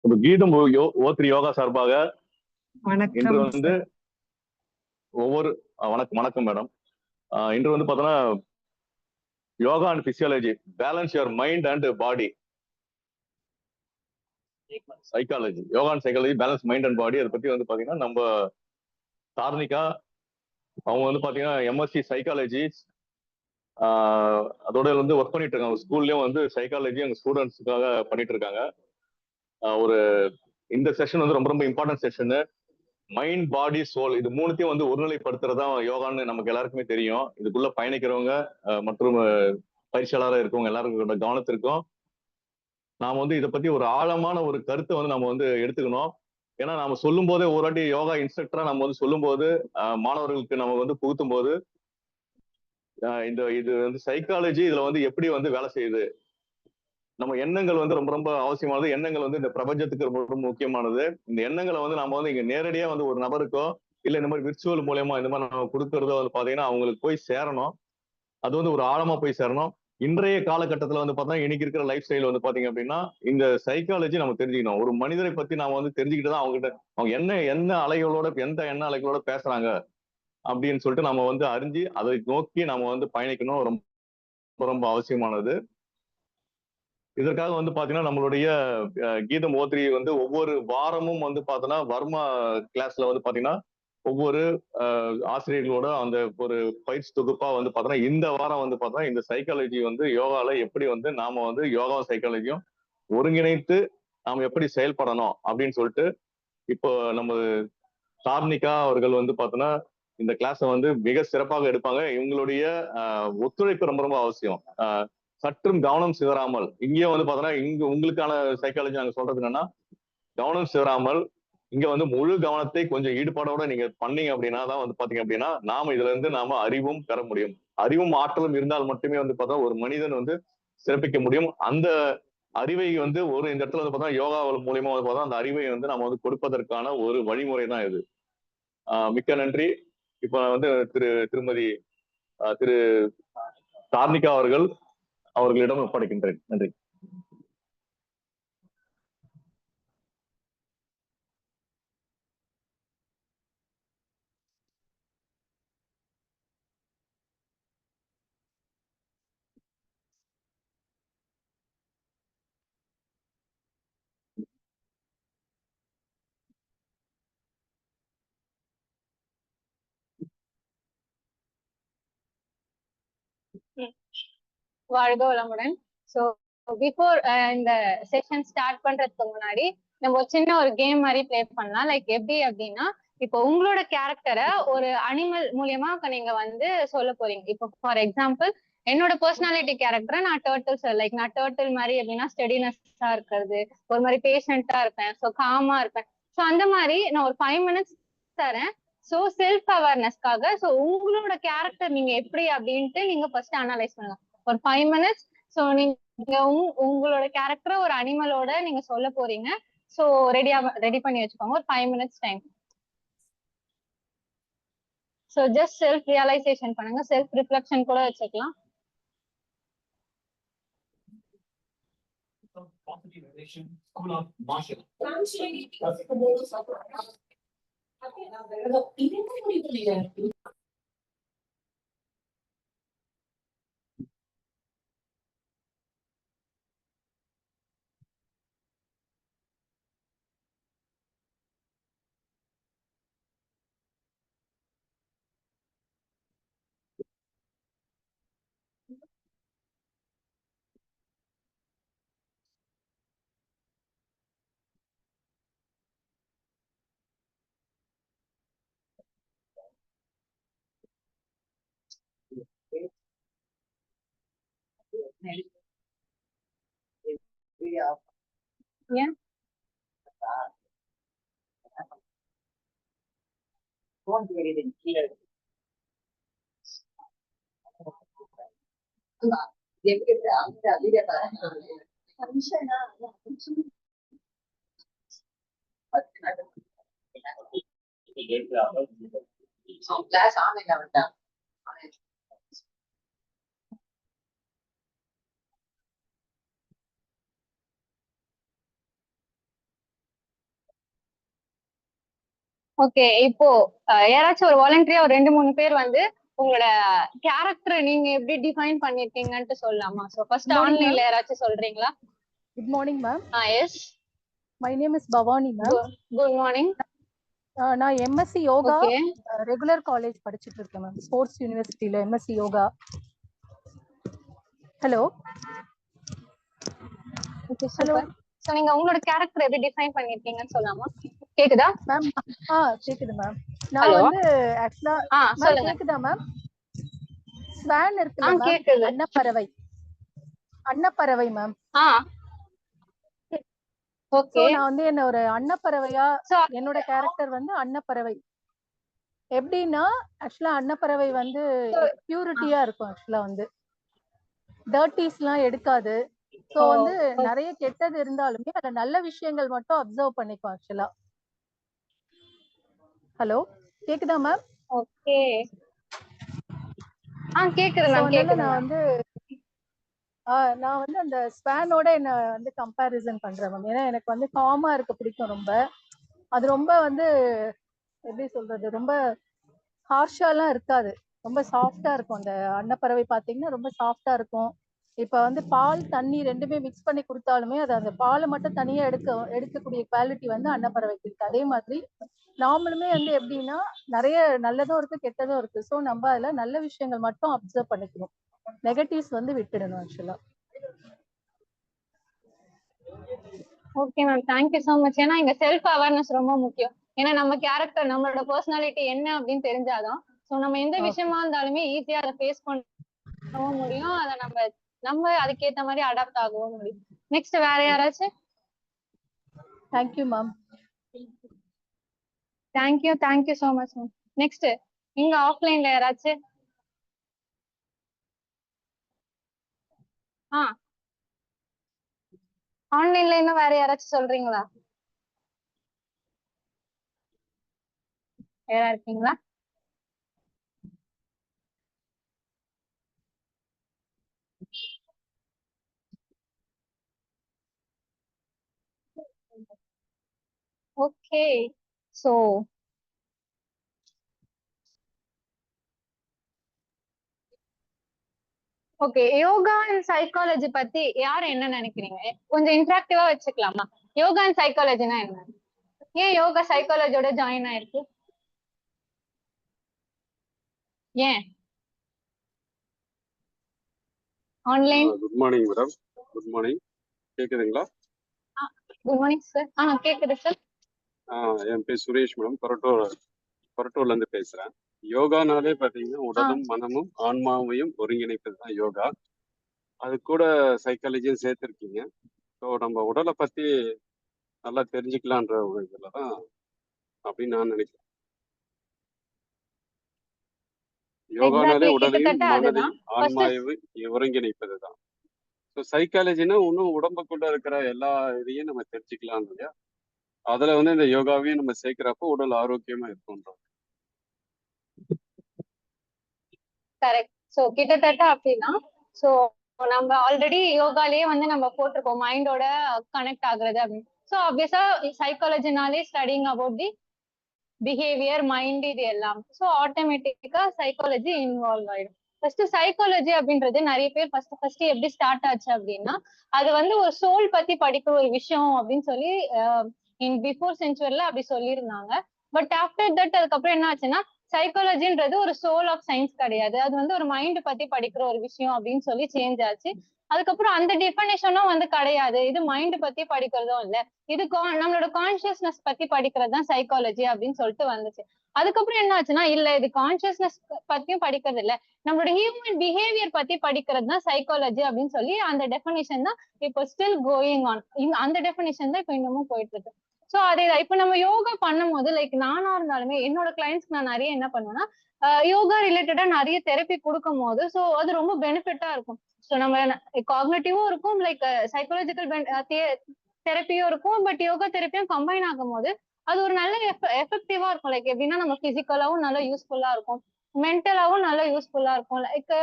ஒரு கீதம் ஓத்ரி யோகா சார்பாக இன்று வணக்கம் வந்து ஒவ்வொரு வணக்கம் மேடம். இன்று வந்து பார்த்தோன்னா yoga and physiology, balance your mind and body, psychology, yoga and psychology, balance mind and body. அதை பத்தி வந்து பாத்தீங்கன்னா நம்ம தார்னிகா அவங்க வந்து பாத்தீங்கன்னா எம்எஸ்சி சைக்காலஜி அதோட வந்து ஒர்க் பண்ணிட்டு இருக்காங்க. ஸ்கூல்லயும் வந்து சைக்காலஜி அங்க ஸ்டூடெண்ட்ஸுக்காக பண்ணிட்டு இருக்காங்க. ஒரு இந்த செஷன் வந்து ரொம்ப ரொம்ப important session. Mind body soul இது மூணுத்தையும் வந்து ஒருநிலைப்படுத்துறதா யோகான்னு நமக்கு எல்லாருக்குமே தெரியும். இதுக்குள்ள பயணிக்கிறவங்க மற்றும் பயிற்சியாளராக இருக்கவங்க எல்லாருக்கும் கவனத்திற்கும் நாம வந்து இதை பத்தி ஒரு ஆழமான ஒரு கருத்தை வந்து நம்ம வந்து எடுத்துக்கணும். ஏன்னா நம்ம சொல்லும் போதே ஒரு வாட்டி யோகா இன்ஸ்ட்ரக்டரா நம்ம வந்து சொல்லும் போது மாணவர்களுக்கு நம்ம வந்து புகுத்தும் போது இது வந்து சைக்காலஜி இதுல வந்து எப்படி வந்து வேலை செய்யுது, நம்ம எண்ணங்கள் வந்து ரொம்ப ரொம்ப அவசியமானது. எண்ணங்கள் வந்து இந்த பிரபஞ்சத்துக்கு ரொம்ப ரொம்ப முக்கியமானது. இந்த எண்ணங்களை வந்து நம்ம வந்து இங்க நேரடியா வந்து ஒரு நபருக்கோ இல்ல இந்த மாதிரி விர்ச்சுவல் மூலயமா இந்த மாதிரி நம்ம கொடுக்கறதோ வந்து பாத்தீங்கன்னா அவங்களுக்கு போய் சேரணும். அது வந்து ஒரு ஆழமா போய் சேரணும். இன்றைய காலகட்டத்துல வந்து பார்த்தா இன்னைக்கு இருக்கிற லைஃப் ஸ்டைல் வந்து பாத்தீங்க அப்படின்னா இந்த சைக்காலஜி நம்ம தெரிஞ்சுக்கணும். ஒரு மனிதரை பத்தி நாம வந்து தெரிஞ்சுக்கிட்டு தான் அவங்க என்ன அலைகளோட எந்த எண்ண அலைகளோட பேசுறாங்க அப்படின்னு சொல்லிட்டு நம்ம வந்து அறிஞ்சு அதை நோக்கி நம்ம வந்து பயணிக்கணும். ரொம்ப ரொம்ப அவசியமானது. இதற்காக வந்து பாத்தீங்கன்னா நம்மளுடைய கீதம் ஓத்ரி வந்து ஒவ்வொரு வாரமும் வந்து பார்த்தோன்னா வர்மா கிளாஸ்ல வந்து பாத்தீங்கன்னா ஒவ்வொரு ஆசிரியர்களோட அந்த ஒரு பயிற்சி தொகுப்பா வந்து பார்த்தோன்னா இந்த வாரம் வந்து பார்த்தோன்னா இந்த சைக்காலஜி வந்து யோகால எப்படி வந்து நாம வந்து யோகா சைக்காலஜியும் ஒருங்கிணைத்து நாம எப்படி செயல்படணும் அப்படின்னு சொல்லிட்டு இப்போ நம்ம தார்னிகா அவர்கள் வந்து பார்த்தோன்னா இந்த கிளாஸை வந்து மிக சிறப்பாக எடுப்பாங்க. இவங்களுடைய ஒத்துழைப்பு ரொம்ப ரொம்ப அவசியம். சற்றும் கவனம் சிதறாமல் இங்கேயே வந்து பார்த்தோன்னா இங்க உங்களுக்கான சைக்காலஜி நாங்கள் சொல்றது என்னன்னா கவனம் சிதறாமல் இங்க வந்து முழு கவனத்தை கொஞ்சம் ஈடுபாடோட நீங்க பண்ணீங்க அப்படின்னா தான் வந்து பாத்தீங்க அப்படின்னா நாம இதுல இருந்து நாம அறிவும் பெற முடியும். அறிவும் ஆற்றலும் இருந்தால் மட்டுமே வந்து பார்த்தா ஒரு மனிதன் வந்து சிறப்பிக்க முடியும். அந்த அறிவை வந்து இந்த இடத்துல வந்து பார்த்தா யோகா மூலியமா வந்து பார்த்தா அந்த அறிவை வந்து நம்ம வந்து கொடுப்பதற்கான ஒரு வழிமுறை தான் இது. மிக்க நன்றி. இப்ப வந்து திருமதி திரு தார்னிகா அவர்களிடம் ஒப்படைக்கின்றேன். நன்றி. வாழ்க வளமுடன். ஸோ பிஃபோர் இந்த செஷன் ஸ்டார்ட் பண்றதுக்கு முன்னாடி நம்ம ஒரு சின்ன ஒரு கேம் மாதிரி பிளே பண்ணலாம். லைக் எப்படி அப்படின்னா இப்போ உங்களோட கேரக்டரை ஒரு அனிமல் மூலியமா நீங்க வந்து சொல்ல போறீங்க. இப்போ ஃபார் எக்ஸாம்பிள் என்னோட பர்சனாலிட்டி கேரக்டரை நான் டேர்ட்டில் மாதிரி எப்படின்னா ஸ்டெடினஸா இருக்கிறது, ஒரு மாதிரி பேஷண்டா இருப்பேன், ஸோ காமா இருப்பேன். ஸோ அந்த மாதிரி நான் ஒரு 5 minutes தரேன். ஸோ செல்ஃப் அவேர்னஸ்க்காக ஸோ உங்களோட கேரக்டர் நீங்க எப்படி அப்படின்ட்டு நீங்க ஃபர்ஸ்ட் அனலைஸ் பண்ணுங்க ஒரு 5 minutes. ஸோ நீங்க உங்களோட கேரக்டரை ஒரு அனிமலோட நீங்க சொல்ல போறீங்க. ஸோ ரெடி பண்ணி வச்சுக்கோங்க ஒரு 5 minutes time. So just self realisation பண்ணுங்க, செல்ஃப் ரிஃப்ளெக்ஷன் கூட வச்சுக்கலாம். School of Martial. ஏன் கிளாஸ் ஆன்லைன்ல வந்துட்டான். ஓகே, இப்போ யாராச்சும் ஒரு வாலண்டரியா ஒரு 2-3 பேர் வந்து உங்களோட கேரக்டர் நீங்க எப்படி டிஃபைன் பண்ணிருக்கீங்கன்ட்டு சொல்லலாமா? சோ ஃபர்ஸ்ட் Good morning, ஆன்லைன்ல யாராச்சும் சொல்றீங்களா? Good morning, ma'am. Yes. My name is Bhavani, ma'am. Good morning. நான் MSc yoga okay. Regular college படிச்சுட்டு இருக்கேன் மேம். ஸ்போர்ட்ஸ் யூனிவர்சிட்டியில MSc yoga. Hello. Okay, super. So நீங்க உங்களோட கேரக்டர் எப்படி டிஃபைன் பண்ணிருக்கீங்கன்னு சொல்லலாமா? கேக்குதா மேம்? கேக்குது மேம். நான் ஹலோ வந்து ஆக்சுவலா சொல்லுங்க. கேக்குதா மேம்? ஸ்வான் இருக்குல்ல மேம், கேக்குது. அன்னப்பறவை மேம். ஓகே. நான் வந்து என்ன ஒரு அன்னப்பறவையா, என்னோட கேரக்டர் வந்து அன்னப்பறவை. எப்படின்னா ஆக்சுவலா அன்னப்பறவை வந்து பியூரிட்டியா இருக்கும். ஆக்சுவலா வந்து டர்ட்டிஸ்லாம் எடுக்காது. சோ வந்து நிறைய கெட்டது இருந்தாலுமே அதுல நல்ல விஷயங்கள் மட்டும் அப்சர்வ் பண்ணிக்கும் ஆக்சுவலா. ஹலோ, கேக்குதா மேம்? ஓகே. கேக்குது மேம், கேக்குது. நான் வந்து அந்த ஸ்பானோட என்ன வந்து கம்பேரிசன் பண்றேன் மேம். ஏன்னா எனக்கு வந்து காமா இருக்க பிடிக்கும் ரொம்ப. அது ரொம்ப வந்து எப்படி சொல்றது, ரொம்ப ஹார்ஷாலாம் இருக்காது, ரொம்ப சாஃப்டா இருக்கும். அந்த அன்னப்பறவை பாத்தீங்கன்னா ரொம்ப சாஃப்டா இருக்கும். இப்ப வந்து பால் தண்ணி ரெண்டுமே மிக்ஸ் பண்ணி கொடுத்தாலுமே அது அந்த பாலை மட்டும் தனியா எடுக்கக்கூடிய குவாலிட்டி வந்து அன்னப்பறவைக்கு இருக்கு. அதே மாதிரி நாமளுமே வந்து எப்படின்னா நிறைய நல்லதும் இருக்கு கெட்டதும் இருக்கு. ஸோ நம்ம அதுல நல்ல விஷயங்கள் மட்டும் அப்சர்வ் பண்ணிக்கணும், நெகட்டிவ்ஸ் வந்து விட்டுடணும் ஆக்சுவலா. Okay ma'am, thank you so much. ஏன்னா இங்க செல்ஃப் அவேர்னஸ் ரொம்ப முக்கியம். ஏன்னா நம்ம கேரக்டர் நம்மளோட பர்சனாலிட்டி என்ன அப்படின்னு தெரிஞ்சாதான் ஸோ நம்ம எந்த விஷயமா இருந்தாலுமே ஈஸியா அதை ஃபேஸ் பண்ணவும் முடியும். அதை நம்ம அதுக்கேத்த மாதிரி அடாப்ட் ஆகவும் முடியும். நெக்ஸ்ட் வேற யாராச்சும்? Thank you ma'am. Thank you so much ma'am. Next இங்க ஆஃப்லைன்ல யாராச்சும்? ஆன்லைன்ல இன்னும் வேற யாராச்சும் சொல்றீங்களா? யாரா இருக்கீங்களா? Okay, so okay, yoga and psychology பத்தி யார் என்ன நினைக்கிறீங்க? கொஞ்சம் இன்டராக்டிவா வச்சுக்கலாமா? யோகா அண்ட் சைக்காலஜினா என்ன? ஏன் யோகா சைக்காலஜியோட ஜாயின் ஆயிருக்கு? ஏன் online? Good morning madam. Good morning. கேக்குதுங்களா? Good morning sir. கேக்குது சார். என் பேர் சுரேஷ் மேடம். கொரட்டூர்ல இருந்து பேசுறேன். யோகானாலே பாத்தீங்கன்னா உடலும் மனமும் ஆன்மாவையும் ஒருங்கிணைப்பது தான் யோகா. அது கூட சைக்காலஜியும் சேர்த்திருக்கீங்க. ஸோ நம்ம உடலை பத்தி நல்லா தெரிஞ்சுக்கலான்ற ஒரு இதுலதான் அப்படின்னு நான் நினைக்கிறேன். யோகானாலே உடலையும் மனதையும் ஆன்மாவையும் ஒருங்கிணைப்பது தான். ஸோ சைக்காலஜினா இன்னும் உடம்புக்குள்ள இருக்கிற எல்லா இதையும் நம்ம தெரிஞ்சுக்கலாம் இல்லையா? அதுல வந்து இந்த யோகாவையும் நம்ம சேர்க்கிறப்போ உடல் ஆரோக்கியமா இருக்கும்ன்றோம். கரெக்ட். சோ கிட்டத்தட்ட அப்படின்னா சோ நம்ம ஆல்ரெடி யோகாலேயே வந்து நம்ம போட்டிருக்கோம் மைண்டோட கனெக்ட் ஆகுறது அப்படின்னு. சோ ஆப்வியஸா சைக்காலஜினாலே studying about the behaviour, mind, இது எல்லாம். ஸோ ஆட்டோமேட்டிக்கா சைக்காலஜி இன்வால்வ் ஆயிடும். ஃபர்ஸ்ட் சைக்காலஜி அப்படின்றது நிறைய பேர் ஃபர்ஸ்ட் எப்படி ஸ்டார்ட் ஆச்சு அப்படின்னா அது வந்து ஒரு சோல் பத்தி படிக்கிற ஒரு விஷயம் அப்படின்னு சொல்லி இன் பிஃபோர் செஞ்சுரில அப்படி சொல்லியிருந்தாங்க. பட் ஆஃப்டர் தட் அதுக்கப்புறம் என்ன ஆச்சுன்னா சைக்காலஜின்றது ஒரு சோல் ஆஃப் சயின்ஸ் கிடையாது, அது வந்து ஒரு மைண்ட் பத்தி படிக்கிற ஒரு விஷயம் அப்படின்னு சொல்லி சேஞ்ச் ஆச்சு. அதுக்கப்புறம் அந்த டெஃபினேஷனும் வந்து கிடையாது, இது மைண்ட் பத்தி படிக்கிறதும் இல்ல, இது நம்மளோட கான்சியஸ்னஸ் பத்தி படிக்கிறது தான் சைக்காலஜி அப்படின்னு சொல்லிட்டு வந்துச்சு. அதுக்கப்புறம் என்ன ஆச்சுன்னா இல்ல இது கான்சியஸ்னஸ் பத்தியும் படிக்கிறது இல்ல, நம்மளோட ஹியூமன் பிஹேவியர் பத்தி படிக்கிறது தான் சைக்காலஜி அப்படின்னு சொல்லி அந்த டெஃபினேஷன் தான் இப்போ ஸ்டில் கோயிங் ஆன். அந்த டெஃபினேஷன் தான் இப்போ இன்னமும் போயிட்டு இருக்கு. சோ அதேதான் இப்ப நம்ம யோகா பண்ணும் போது லைக் நானா இருந்தாலுமே என்னோட கிளைண்ட்ஸ்க்கு நான் நிறைய என்ன பண்ணுவேன்னா யோகா ரிலேட்டடா நிறைய தெரப்பி கொடுக்கும் போது சோ அது ரொம்ப பெனிஃபிட்டா இருக்கும். சோ நம்ம காக்னிட்டிவும் இருக்கும், லைக் சைக்காலஜிக்கல் தெரப்பியும் இருக்கும், பட் யோகா தெரப்பியும் கம்பைன் ஆகும் போது அது ஒரு நல்ல எஃபெக்டிவா இருக்கும். லைக் எப்படின்னா நம்ம பிசிக்கலாவும் நல்லா யூஸ்ஃபுல்லா இருக்கும், மென்டலாவும் நல்லா யூஸ்ஃபுல்லா இருக்கும், லைக்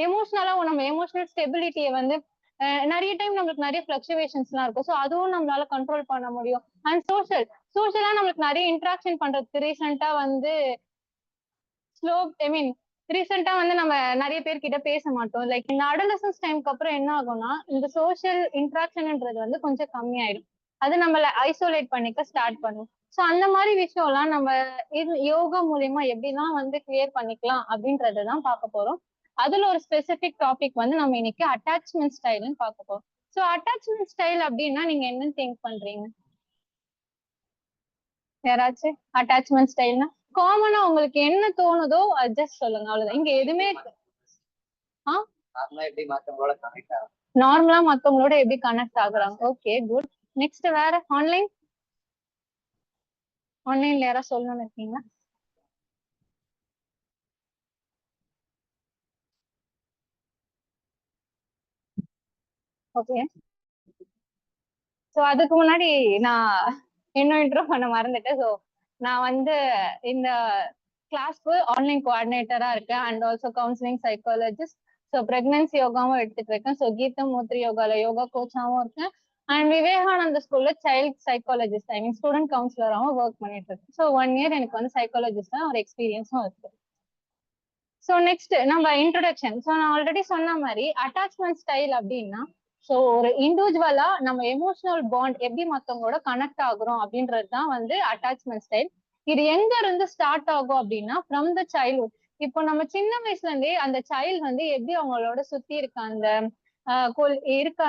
எமோஷனலாவும் நம்ம எமோஷனல் ஸ்டெபிலிட்டியை வந்து நிறைய டைம் நம்மளுக்கு நிறைய ஃபிளக்சுவேஷன்ஸ் எல்லாம் இருக்கும். ஸோ அதுவும் நம்மளால கண்ட்ரோல் பண்ண முடியும். அண்ட் சோஷியலா நம்மளுக்கு நிறைய இன்ட்ராக்ஷன் பண்றதுக்கு ரீசெண்டா வந்து ரீசெண்டா வந்து நம்ம நிறைய பேர்கிட்ட பேச மாட்டோம். லைக் இந்த அடலசன்ஸ் டைம்க்கு அப்புறம் என்ன ஆகும்னா இந்த சோஷியல் இன்ட்ராக்ஷன்ன்றது வந்து கொஞ்சம் கம்மியாயிடும். அது நம்மள ஐசோலேட் பண்ணிக்க ஸ்டார்ட் பண்ணும். ஸோ அந்த மாதிரி விஷயம் எல்லாம் நம்ம யோகா மூலியமா எப்படிலாம் வந்து கிளியர் பண்ணிக்கலாம் அப்படின்றதான் பார்க்க போறோம். அதுல ஒரு ஸ்பெசிபிக் டாபிக் வந்து நம்ம இன்னைக்கு அட்டாச்மெண்ட் ஸ்டைல்னு பார்க்க போறோம். ஸோ அட்டாச்மெண்ட் ஸ்டைல் அப்படின்னா நீங்க என்ன திங்க் பண்றீங்க? யாராச்சும் அட்டாச்மெண்ட் ஸ்டைல்னா காமனா உங்களுக்கு என்ன தோணுதோ அது ஜஸ்ட் சொல்லுங்க, அவ்வளவுதான். இங்க எதுவுமே நார்மலா மத்தவங்களோட எப்படி கனெக்ட் ஆகுறாங்க. Okay, good. நெக்ஸ்ட் வேற ஆன்லைன்ல யாராவது சொல்லணும்னு இருக்கீங்களா? ஓகே. ஸோ அதுக்கு முன்னாடி நான் இன்னும் இன்ட்ரோ பண்ண மறந்துட்டேன். ஸோ நான் வந்து இந்த கிளாஸ்க்கு ஆன்லைன் கோஆர்டினேட்டரா இருக்கேன் and also counselling psychologist. So pregnancy யோகாவும் எடுத்துட்டு இருக்கேன். ஸோ கீதம் மூத்ரி யோகால யோகா கோச்சாவும் இருக்கேன். அண்ட் விவேகானந்த ஸ்கூல்ல சைல்ட் சைக்காலஜிஸ்ட் ஸ்டூடெண்ட் கவுன்சிலராகவும் ஒர்க் பண்ணிட்டு இருக்கேன். ஸோ 1 இயர் எனக்கு வந்து சைக்காலஜிஸ்டா ஒரு எக்ஸ்பீரியன்ஸும் இருக்கு. ஸோ நெக்ஸ்ட் நம்ம இன்ட்ரோடக்ஷன். ஸோ நான் ஆல்ரெடி சொன்ன மாதிரி அட்டாச்மெண்ட் ஸ்டைல் அப்படின்னா ஸோ ஒரு இண்டிவிஜுவலா நம்ம எமோஷனல் பாண்ட் எப்படி மத்தவங்களோட கனெக்ட் ஆகுறோம் அப்படின்றது தான் வந்து அட்டாச்மெண்ட் ஸ்டைல். இது எங்க இருந்து ஸ்டார்ட் ஆகும் அப்படின்னா ஃப்ரம் த சைல்ட்ஹுட். இப்போ நம்ம சின்ன வயசுல இருந்தே அந்த சைல்டு வந்து எப்படி அவங்களோட சுத்தி இருக்க அந்த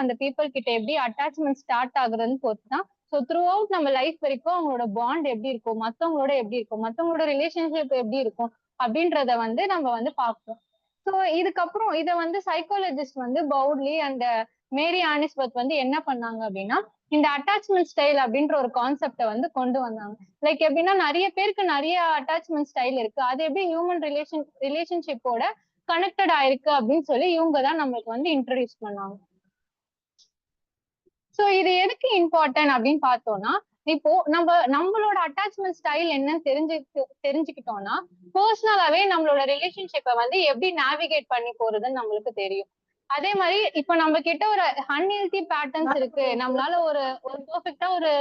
அந்த பீப்புள் கிட்ட எப்படி அட்டாச்மெண்ட் ஸ்டார்ட் ஆகுறதுன்னு பொறுத்துதான். ஸோ த்ரூ அவுட் நம்ம லைஃப் வரைக்கும் அவங்களோட பாண்ட் எப்படி இருக்கும், மத்தவங்களோட எப்படி இருக்கும், மத்தவங்களோட ரிலேஷன்ஷிப் எப்படி இருக்கும் அப்படின்றத வந்து நம்ம வந்து பார்ப்போம். ஸோ இதுக்கப்புறம் இதை வந்து சைக்காலஜிஸ்ட் வந்து பவுட்லி அண்ட் மேரி ஆனிஸ்பர்த் வந்து என்ன பண்ணாங்க அப்படின்னா இந்த அட்டாச்மெண்ட் ஸ்டைல் அப்படின்ற ஒரு கான்செப்டை வந்து கொண்டு வந்தாங்க. லைக் எப்படின்னா நிறைய பேருக்கு நிறைய அட்டாச்மெண்ட் ஸ்டைல் இருக்கு, அது எப்படி ஹியூமன் ரிலேஷன்ஷிப்போட கனெக்டட் ஆயிருக்கு அப்படின்னு சொல்லி இவங்க தான் நம்மளுக்கு வந்து இன்ட்ரடியூஸ் பண்ணாங்க. ஸோ இது எதுக்கு இம்பார்ட்டன்ட் அப்படின்னு பார்த்தோம்னா இப்போ நம்மளோட அட்டாச்மெண்ட் ஸ்டைல் என்னன்னு தெரிஞ்சுக்கிட்டோம்னா பர்சனலாவே நம்மளோட ரிலேஷன்ஷிப்பை வந்து எப்படி நேவிகேட் பண்ணி போறதுன்னு நம்மளுக்கு தெரியும். அதே மாதிரி இப்ப நம்ம கிட்ட ஒரு அன்ஹெல்தி பேட்டர்ன்ஸ் இருக்கு, நம்மளால ஒரு பெர்ஃபெக்ட்டா ஒரு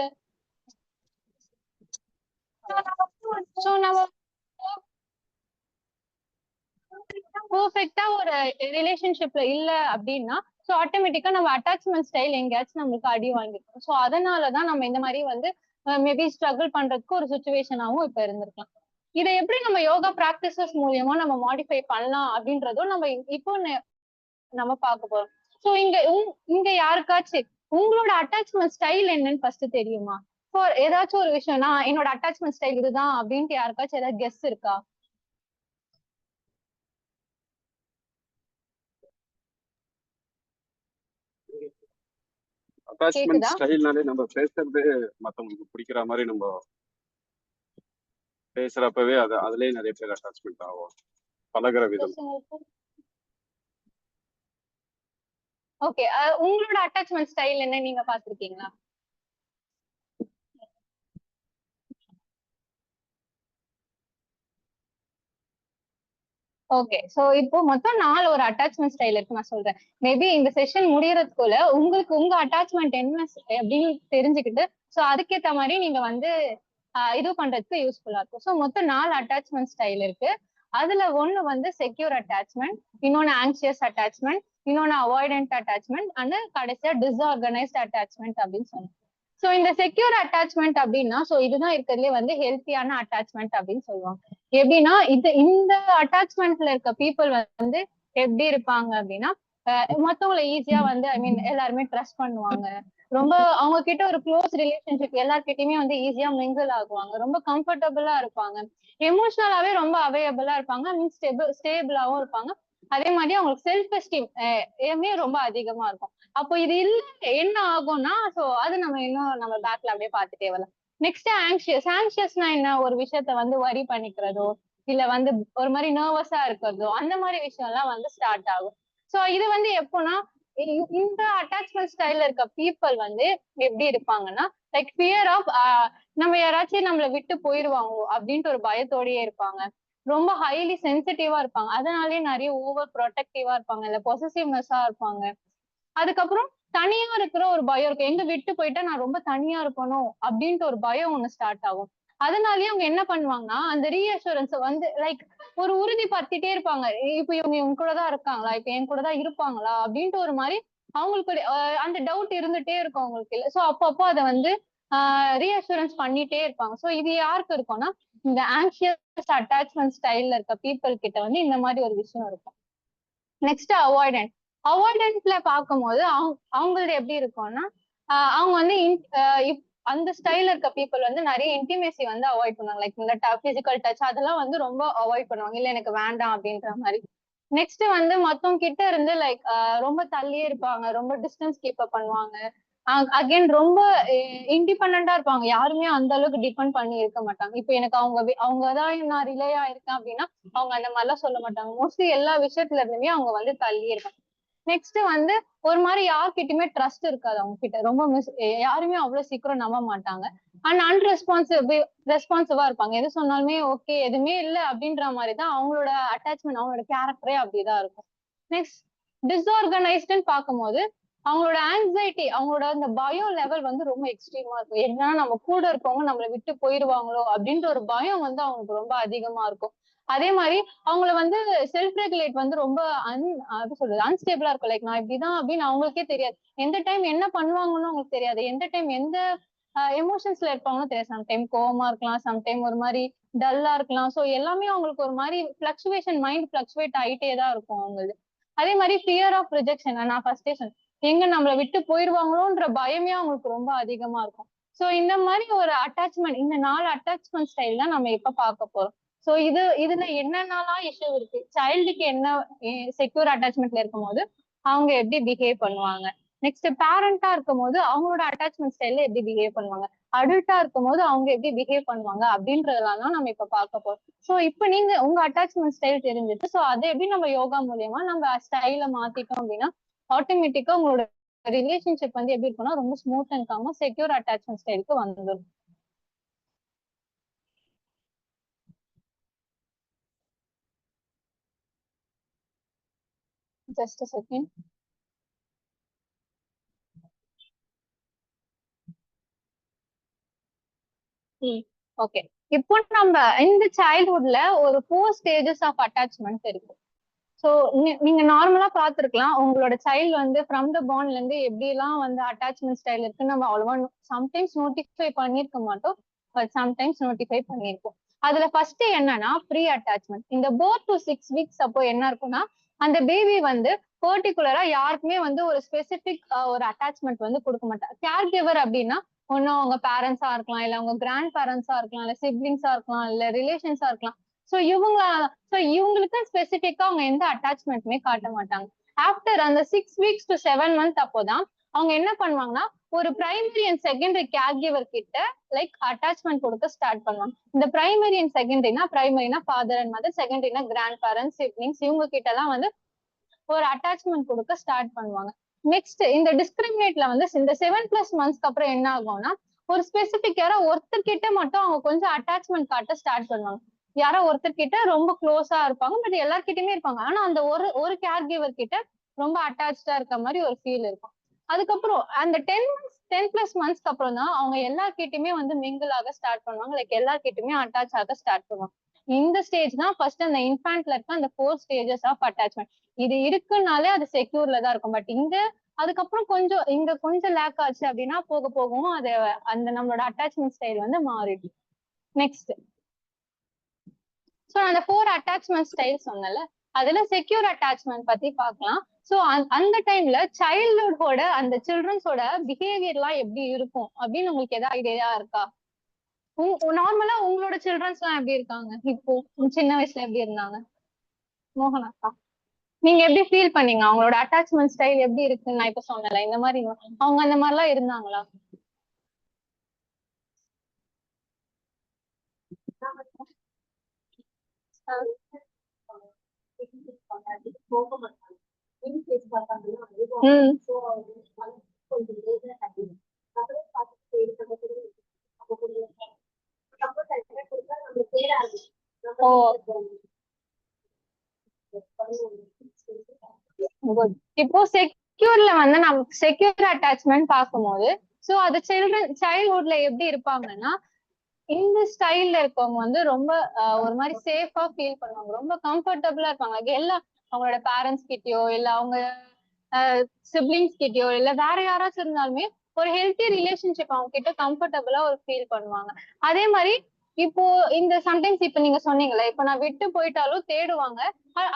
பெர்ஃபெக்ட்டா ஒரு ரிலேஷன்ஷிப்ல இல்ல அப்படின்னா ஸோ ஆட்டோமேட்டிக்கா நம்ம அட்டாச்மெண்ட் ஸ்டைல் எங்கேயாச்சும் நம்மளுக்கு அடி வாங்கிருக்கோம். ஸோ அதனாலதான் நம்ம இந்த மாதிரி வந்து மேபி ஸ்ட்ரகிள் பண்றதுக்கு ஒரு சுச்சுவேஷனாவும் இப்ப இருந்திருக்கலாம். இதை எப்படி நம்ம யோகா பிராக்டிசஸ் மூலியமா நம்ம மாடிஃபை பண்ணலாம் அப்படின்றதும் நம்ம இப்போ நம்ம பார்க்க போறோம். சோ இங்க யாருக்காச்சும் உங்களோட அட்டாச்மெண்ட் ஸ்டைல் என்னன்னு ஃபர்ஸ்ட் தெரியுமா? ஃபார் ஏதாச்சும் ஒரு விஷயம் நான் என்னோட அட்டாச்மெண்ட் ஸ்டைல் இதுதான் அப்படின்ட்டு யாருக்காச்சும் ஏதாவது கெஸ் இருக்கா? அட்டாச்மெண்ட் ஸ்டைல்னாலே நம்ம பேசுறது மத்தவங்களுக்கு பிடிக்கிற மாதிரி நம்ம பேசுறப்பவே அதுலயே நிறைய பேர் அட்டாச்மெண்ட் ஆகும், பழகுற விதம். ஓகே, உங்களோட அட்டாச்மெண்ட் ஸ்டைல் என்ன நீங்க பாத்திருக்கீங்களா? ஓகே, சோ இப்போ மொத்தம் 4 ஒரு அட்டாச்மெண்ட் ஸ்டைல் இருக்கு நான் சொல்றேன். மேபி இந்த செஷன் முடியறதுக்குள்ள உங்களுக்கு உங்க அட்டாச்மெண்ட் என்ன அப்படின்னு தெரிஞ்சுக்கிட்டு சோ அதுக்கேத்த மாதிரி நீங்க வந்து இது பண்றதுக்கு யூஸ்ஃபுல்லா இருக்கும். சோ மொத்தம் 4 அட்டாச்மெண்ட் ஸ்டைல் இருக்கு. அதுல ஒண்ணு வந்து செக்யூர் அட்டாச்மெண்ட், இன்னொன்னு ஆங்ஷியஸ் அட்டாச்மெண்ட், இன்னொன்னு அவாய்டன்ட் அட்டாச்மெண்ட், அண்ட் கடைசியா டிஸ்ஆர்கனைஸ்ட் அட்டாச்மெண்ட் அப்படின்னு சொன்னோம். சோ இந்த செக்யூர் அட்டாச்மெண்ட் அப்படின்னா சோ இதுதான் இருக்கிறதுலே வந்து ஹெல்த்தியான அட்டாச்மெண்ட் அப்படின்னு சொல்லுவாங்க. எப்படின்னா இந்த அட்டாச்மெண்ட்ல இருக்க பீப்புள் வந்து எப்படி இருப்பாங்க அப்படின்னா மத்தவங்களை ஈஸியா வந்து எல்லாருமே ட்ரஸ்ட் பண்ணுவாங்க, ரொம்ப அவங்க கிட்ட ஒரு க்ளோஸ் ரிலேஷன்ஷிப் எல்லார்கிட்டயுமே வந்து ஈஸியா மிங்கிள் ஆகுவாங்க, ரொம்ப கம்ஃபர்டபுளா இருப்பாங்க, எமோஷனலாவே ரொம்ப அவைலபிளா இருப்பாங்க, ஸ்டேபிளாவும் இருப்பாங்க. அதே மாதிரி அவங்களுக்கு செல்ஃப் எஸ்டீம் ரொம்ப அதிகமா இருக்கும். அப்போ இது இல்ல என்ன ஆகும்னா சோ அது நம்ம இன்னும் நம்ம பேக்ல அப்படியே பார்த்துட்டே வரலாம். நெக்ஸ்ட் ஆங்ஷியஸ்னா என்ன, ஒரு விஷயத்த வந்து வரி பண்ணிக்கிறதோ இல்ல வந்து ஒரு மாதிரி நர்வஸா இருக்கிறதோ அந்த மாதிரி விஷயம் எல்லாம் வந்து ஸ்டார்ட் ஆகும். சோ இது வந்து எப்போனா இந்த அட்டாச்மெண்ட் ஸ்டைல்ல இருக்க பீப்புள் வந்து எப்படி இருப்பாங்கன்னா லைக் ஃபியர் ஆஃப் நம்ம யாராச்சும் நம்மளை விட்டு போயிருவாங்க அப்படின்ட்டு ஒரு பயத்தோடயே இருப்பாங்க, ரொம்ப ஹைலி சென்சிட்டிவா இருப்பாங்க, அதனாலேயே நிறைய ஓவர் ப்ரொடெக்டிவா இருப்பாங்க, இல்ல பொசசிவ்னஸா இருப்பாங்க, அதுக்கப்புறம் தனியா இருக்கிற ஒரு பயம் இருக்கும். எங்க விட்டு போயிட்டா நான் ரொம்ப தனியா இருப்பணும் அப்படின்ட்டு ஒரு பயம் ஒண்ணு ஸ்டார்ட் ஆகும். அதனாலயே அவங்க என்ன பண்ணுவாங்கன்னா அந்த ரீஅஷூரன்ஸ் வந்து லைக் ஒரு உறுதிப்படுத்திட்டே இருப்பாங்க. இப்ப இவங்க கூட தான் இருக்காங்களா, இப்ப என் கூட தான் இருப்பாங்களா அப்படின்ட்டு ஒரு மாதிரி அவங்களுக்கு ஒரு அந்த டவுட் இருந்துட்டே இருக்கும் அவங்களுக்கு. இல்ல சோ அப்பப்போ அதை வந்து ரீஅஷூரன்ஸ் பண்ணிட்டே இருப்பாங்க. சோ இது யாருக்கு இருக்கும்னா இந்த ஆங்ஷியஸ் அட்டாச்மெண்ட் ஸ்டைல்ல இருக்க பீப்புள் கிட்ட வந்து இந்த மாதிரி ஒரு விஷயம் இருக்கும். Next avoidant. அவாய்டன்ட்ல பார்க்கும்போது அவங்களது எப்படி இருக்கும்னா அவங்க வந்து அந்த ஸ்டைல இருக்க பீப்புள் வந்து நிறைய இன்டிமேசி வந்து அவாய்ட் பண்ணுவாங்க. லைக் இந்த பிசிக்கல் டச் அதெல்லாம் வந்து ரொம்ப அவாய்ட் பண்ணுவாங்க. இல்ல எனக்கு வேண்டாம் அப்படின்ற மாதிரி. நெக்ஸ்ட் வந்து மத்தவங்க கிட்ட இருந்து லைக் ரொம்ப தள்ளியே இருப்பாங்க. ரொம்ப டிஸ்டன்ஸ் கீப் அப் பண்ணுவாங்க. அகைன் ரொம்ப இண்டிபெண்டா இருப்பாங்க. யாருமே அந்த அளவுக்கு டிபெண்ட் பண்ணி இருக்க மாட்டாங்க. இப்ப எனக்கு அவங்கதான் நான் ரிலேயா இருக்கேன் அப்படின்னா அவங்க அந்த மாதிரிலாம் சொல்ல மாட்டாங்க. மோஸ்ட்லி எல்லா விஷயத்துல இருந்துமே அவங்க வந்து தள்ளியே இருக்காங்க. நெக்ஸ்ட் வந்து ஒரு மாதிரி யார்கிட்டயுமே ட்ரஸ்ட் இருக்காது அவங்க கிட்ட. ரொம்ப யாருமே அவ்வளவு சீக்கிரம் நம்ப மாட்டாங்க. அண்ட் ரெஸ்பான்சிவா இருப்பாங்க. எது சொன்னாலுமே ஓகே எதுவுமே இல்லை அப்படின்ற மாதிரிதான் அவங்களோட அட்டாச்மெண்ட், அவங்களோட கேரக்டரே அப்படிதான் இருக்கும். நெக்ஸ்ட் டிஸ்ஆர்கனைஸ்டுன்னு பார்க்கும்போது அவங்களோட ஆங்ஸைட்டி, அவங்களோட அந்த பயம் லெவல் வந்து ரொம்ப எக்ஸ்ட்ரீமா இருக்கும். ஏன்னா நம்ம கூட இருக்கவங்க நம்மளை விட்டு போயிருவாங்களோ அப்படின்ற ஒரு பயம் வந்து அவங்களுக்கு ரொம்ப அதிகமா இருக்கும். அதே மாதிரி அவங்கள வந்து செல்ஃப் ரெகுலேட் வந்து ரொம்ப அன்ஸ்டேபிளா இருக்கும். லைக் நான் இப்படிதான் அப்படின்னு அவங்களுக்கே தெரியாது. எந்த டைம் என்ன பண்ணுவாங்கன்னு அவங்களுக்கு தெரியாது. எந்த டைம் எந்த எமோஷன்ஸ்ல இருப்பாங்கன்னு தெரியாது. சம்டைம் கோவமா இருக்கலாம், சம்டைம் ஒரு மாதிரி டல்லா இருக்கலாம். சோ எல்லாமே அவங்களுக்கு ஒரு மாதிரி பிளக்சுவேஷன், மைண்ட் பிளக்சுவேட் ஆயிட்டே தான் இருக்கும் அவங்களுக்கு. அதே மாதிரி ஃபியர் ஆஃப் ரிஜெக்ஷன், நான் ஃபர்ஸ்டே சொன்னேன், எங்க நம்மளை விட்டு போயிருவாங்களோன்ற பயமே அவங்களுக்கு ரொம்ப அதிகமா இருக்கும். சோ இந்த மாதிரி ஒரு அட்டாச்மெண்ட், இந்த 4 அட்டாச்மெண்ட் ஸ்டைல் தான் நம்ம இப்ப பார்க்க போறோம். சோ இதுல என்னென்னலாம் இஷ்யூ இருக்கு, சைல்டுக்கு என்ன செக்யூர் அட்டாச்மெண்ட்ல இருக்கும் போது அவங்க எப்படி பிஹேவ் பண்ணுவாங்க, நெக்ஸ்ட் பேரண்டா இருக்கும் போது அவங்களோட அட்டாச்மெண்ட் ஸ்டைல்ல எப்படி பிஹேவ் பண்ணுவாங்க, அடல்ட்டா இருக்கும் போது அவங்க எப்படி பிஹேவ் பண்ணுவாங்க அப்படின்றதெல்லாம் தான் நம்ம இப்ப பார்க்க போறோம். சோ இப்ப நீங்க உங்க அட்டாச்மெண்ட் ஸ்டைல் தெரிஞ்சுட்டு சோ அதை எப்படி நம்ம யோகா மூலியமா நம்ம ஸ்டைல மாத்திட்டோம் அப்படின்னா ஆட்டோமேட்டிக்கா உங்களோட ரிலேஷன்ஷிப் வந்து எப்படி இருக்கும்னா ரொம்ப ஸ்மூத் அண்ட் காமா செக்யூர் அட்டாச்மெண்ட் ஸ்டைலுக்கு வந்துடும். Just a second. ஓகே. இப்போ நம்ம இந்த சைல்ட்ஹுட்ல ஒரு 4 ஸ்டேஜஸ் ஆஃப் அட்டாச்மெண்ட் இருக்கு. சோ நீங்க நார்மலா பாத்துருக்கலாம் உங்களோட சைல்டு வந்து ஃப்ரம் த பார்ன்ல இருந்து எப்படி எல்லாம் வந்து அட்டாச்மெண்ட் ஸ்டைல் இருக்கு நம்ம அவ்வளவா சம்டைம்ஸ் நோட்டிஃபை பண்ணிருக்க மாட்டோம், பட் சம்டைம்ஸ் நோட்டிஃபை பண்ணிருக்கோம். அதுல ஃபர்ஸ்ட் என்னன்னா ப்ரீ அட்டாச்மெண்ட். இந்த 4 to 6 வீக்ஸ் அப்போ என்ன இருக்கும்னா அந்த பேபி வந்து பர்டிகுலரா யாருக்குமே வந்து ஒரு ஸ்பெசிபிக் ஒரு அட்டாச்மெண்ட் வந்து கொடுக்க மாட்டாங்க. கேர் கிவர் அப்படின்னா ஒன்னும் அவங்க பேரண்ட்ஸா இருக்கலாம், இல்ல அவங்க கிராண்ட் பேரண்ட்ஸா இருக்கலாம், இல்ல சிப்ளிங்ஸா இருக்கலாம், இல்ல ரிலேஷன்ஸா இருக்கலாம். சோ இவங்களுக்கு ஸ்பெசிபிக்கா அவங்க எந்த அட்டாச்மெண்ட்டுமே காட்ட மாட்டாங்க. ஆஃப்டர் அந்த 6 வீக்ஸ் டு 7 மந்த் அப்போதான் அவங்க என்ன பண்ணுவாங்கன்னா ஒரு primary and secondary caregiver கிட்ட லைக் அட்டாச்மெண்ட் கொடுக்க ஸ்டார்ட் பண்ணுவாங்க. இந்த பிரைமரி அண்ட் பிரைமரினா ஃபாதர் அண்ட் மதர், செகண்டரினா கிராண்ட் பேரண்ட்ஸ், சிப்ளிங்ஸ், இவங்க கிட்ட எல்லாம் வந்து ஒரு அட்டாச்மெண்ட் கொடுக்க ஸ்டார்ட் பண்ணுவாங்க. நெக்ஸ்ட் இந்த டிஸ்கிரிமினேட்ல வந்து இந்த 7+ மந்த்ஸ்க்கு அப்புறம் என்ன ஆகும்னா ஒரு ஸ்பெசிபிக் யாரோ ஒருத்தர் கிட்ட மட்டும் அவங்க கொஞ்சம் அட்டாச்மெண்ட் காட்ட ஸ்டார்ட் பண்ணுவாங்க. யாரோ ஒருத்தர் கிட்ட ரொம்ப க்ளோஸா இருப்பாங்க, பட் எல்லார்கிட்டயுமே இருப்பாங்க. ஆனா அந்த ஒரு கேர் கிவர் கிட்ட ரொம்ப அட்டாச்சா இருக்க மாதிரி ஒரு ஃபீல் இருக்கும். அதுக்கப்புறம் அந்த 10+ மந்த்ஸ்க்கு அப்புறம் தான் அவங்க எல்லார்கிட்டயுமே வந்து மிங்கிள் ஆக ஸ்டார்ட் பண்ணுவாங்க. லைக் எல்லார்கிட்டயுமே அட்டாச் ஆக ஸ்டார்ட் பண்ணுவாங்க. இந்த ஸ்டேஜ் தான் ஃபர்ஸ்ட் அந்த இன்ஃபான்ட்ல இருக்க அந்த 4 ஸ்டேஜஸ் ஆஃப் அட்டாச்மெண்ட். இது இருக்குனாலே அது செக்யூர்ல தான் இருக்கும். பட் அதுக்கப்புறம் கொஞ்சம் லேக் ஆச்சு அப்படின்னா போக போகவும் அது அந்த நம்மளோட அட்டாச்மெண்ட் ஸ்டைல் வந்து மாறிடும். நெக்ஸ்ட் சோ அந்த 4 அட்டாச்மெண்ட் ஸ்டைல் சொன்னல, அதுல செக்யூர் அட்டாச்மெண்ட் பத்தி பார்க்கலாம். சோ அந்த டைம்ல சைல்ட்ஹுட்டோட அந்த சில்ட்ரன்ஸோட பிஹேவியர் எல்லாம் எப்படி இருக்கும் அப்படின்னு உங்களுக்கு ஏதாவது ஐடியா இருக்கா? நார்மலா உங்களோட சில்ட்ரன்ஸ் எல்லாம் எப்படி இருக்காங்க இப்போ, சின்ன வயசுல எப்படி இருந்தாங்க? மோகன் அக்கா, நீங்க எப்படி ஃபீல் பண்ணீங்க? அவங்களோட அட்டாச்மெண்ட் ஸ்டைல் எப்படி இருக்குன்னு நான் இப்ப சொன்னல, இந்த மாதிரி அவங்க அந்த மாதிரி எல்லாம் இருந்தாங்களா? இப்போ செக்யூர்ல வந்து நம்ம செக்யூர் அட்டாச்மெண்ட் பார்க்கும்போது சோ அது சைல்ட்ஹுட்ல எப்படி இருப்பாங்கன்னா இந்த ஸ்டைல்ல இருக்கவங்க வந்து ரொம்ப ஒரு மாதிரி சேஃபா ஃபீல் பண்ணுவாங்க, ரொம்ப கம்ஃபர்டபுளா இருப்பாங்க. எல்லாம் அவங்களோட பேரண்ட்ஸ் கிட்டயோ இல்ல அவங்க சிப்ளிங்ஸ் கிட்டயோ இல்ல வேற யாராச்சும் இருந்தாலுமே ஒரு ஹெல்த்தி ரிலேஷன்ஷிப் அவங்க கிட்ட கம்ஃபர்டபுளா ஒரு ஃபீல் பண்ணுவாங்க. அதே மாதிரி இப்போ இந்த சம்டைம்ஸ் இப்ப நீங்க சொன்னீங்கல்ல, இப்ப நான் விட்டு போயிட்டாலும் தேடுவாங்க.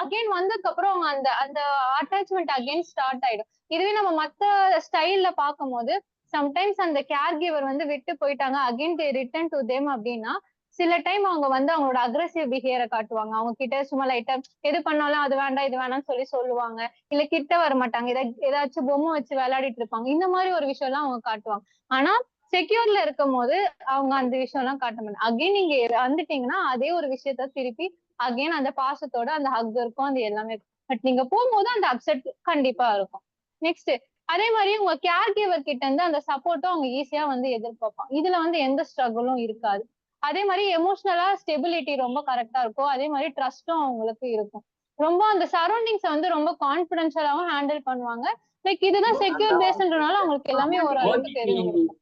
அகைன் வந்ததுக்கு அப்புறம் அவங்க அந்த அந்த அட்டாச்மெண்ட் அகைன் ஸ்டார்ட் ஆயிடும். இதுவே நம்ம மத்த ஸ்டைல்ல பார்க்கும்போது சம்டைம்ஸ் அந்த கேர் கிவர் வந்து விட்டு போயிட்டாங்க again they return to them அப்படின்னா சில டைம் அவங்க வந்து அவங்களோட அக்ரெசிவ் பிஹேவியரை காட்டுவாங்க. அவங்க கிட்ட சும்மா லைட்டா எது பண்ணாலும் அது வேண்டாம் இது வேணாம்னு சொல்லி சொல்லுவாங்க. இல்ல கிட்ட வர மாட்டாங்க, ஏதாச்சும் பொம்மை வச்சு விளையாடிட்டு இருப்பாங்க. இந்த மாதிரி ஒரு விஷயம் எல்லாம் அவங்க காட்டுவாங்க. ஆனா செக்யூர்ல இருக்கும் போது அவங்க அந்த விஷயம் எல்லாம் காட்ட மாட்டாங்க. அகைன் நீங்க வந்துட்டீங்கன்னா அதே ஒரு விஷயத்த திருப்பி அகைன் அந்த பாசத்தோட அந்த ஹக் இருக்கும், அது எல்லாமே இருக்கும். பட் நீங்க போகும்போது அந்த அப்செட் கண்டிப்பா இருக்கும். நெக்ஸ்ட் அதே மாதிரி உங்க கேர் கிவர் கிட்ட இருந்து அந்த சப்போர்ட்டும் அவங்க ஈஸியா வந்து எதிர்பார்ப்பாங்க. இதுல வந்து எந்த ஸ்ட்ரகிளும் இருக்காது. அதே மாதிரி எமோஷனலா ஸ்டெபிலிட்டி ரொம்ப கரெக்டா இருக்கும். அதே மாதிரி ட்ரஸ்டும் அவங்களுக்கு இருக்கும். ரொம்ப அந்த சரௌண்டிங்ஸ வந்து ரொம்ப கான்பிடென்ஷியலாவும் ஹேண்டில் பண்ணுவாங்க. லைக் இதுதான் செக்யூர் பேஸ்ன்றனால அவங்களுக்கு எல்லாமே ஓரளவுக்கு தெரிஞ்சிருக்கும்.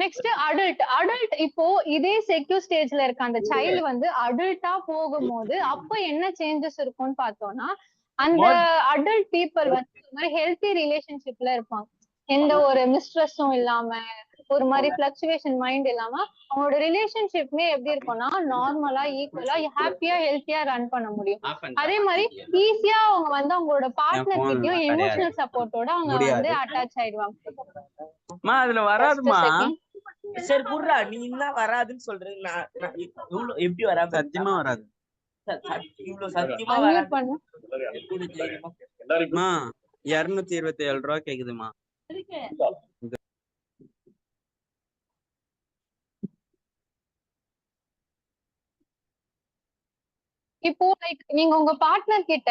நெக்ஸ்ட் அடல்ட் இப்போ இதே செக்யூர் ஸ்டேஜ்ல இருக்க அந்த சைல்டு வந்து அடல்ட்டா போகும்போது அப்ப என்ன சேஞ்சஸ் இருக்கும்னு பார்த்தோம்னா அந்த அடல்ட் பீப்புள் வந்து ஒரு மாதிரி ஹெல்த்தி ரிலேஷன்ஷிப்ல இருப்பாங்க. எந்த ஒரு மிஸ்ட்ரெஸும் இல்லாம ஒரு மாதிரி பிளக்சுவேஷன் மைண்ட் இல்லாம அவங்களோட ரிலேஷன்ஷிப்மே எப்படி இருக்கும்னா நார்மலா ஈக்குவலா ஹாப்பியா ஹெல்த்தியா ரன் பண்ண முடியும். அதே மாதிரி ஈஸியா அவங்க வந்து அவங்களோட பார்ட்னர் கிட்டயும் எமோஷனல் சப்போர்ட்டோட அவங்க வந்து அட்டாச் ஆயிடுவாங்க. அதுல வராதுமா. சரி குர்ரா, நீ தான் வராதுன்னு சொல்ற. எப்படி வராது? சத்தியமா வராது. இவ்வளவு சத்தியமா வராது. 227 ரூபா கேக்குதுமா. இப்போ லைக் நீங்க உங்க பார்ட்னர் கிட்ட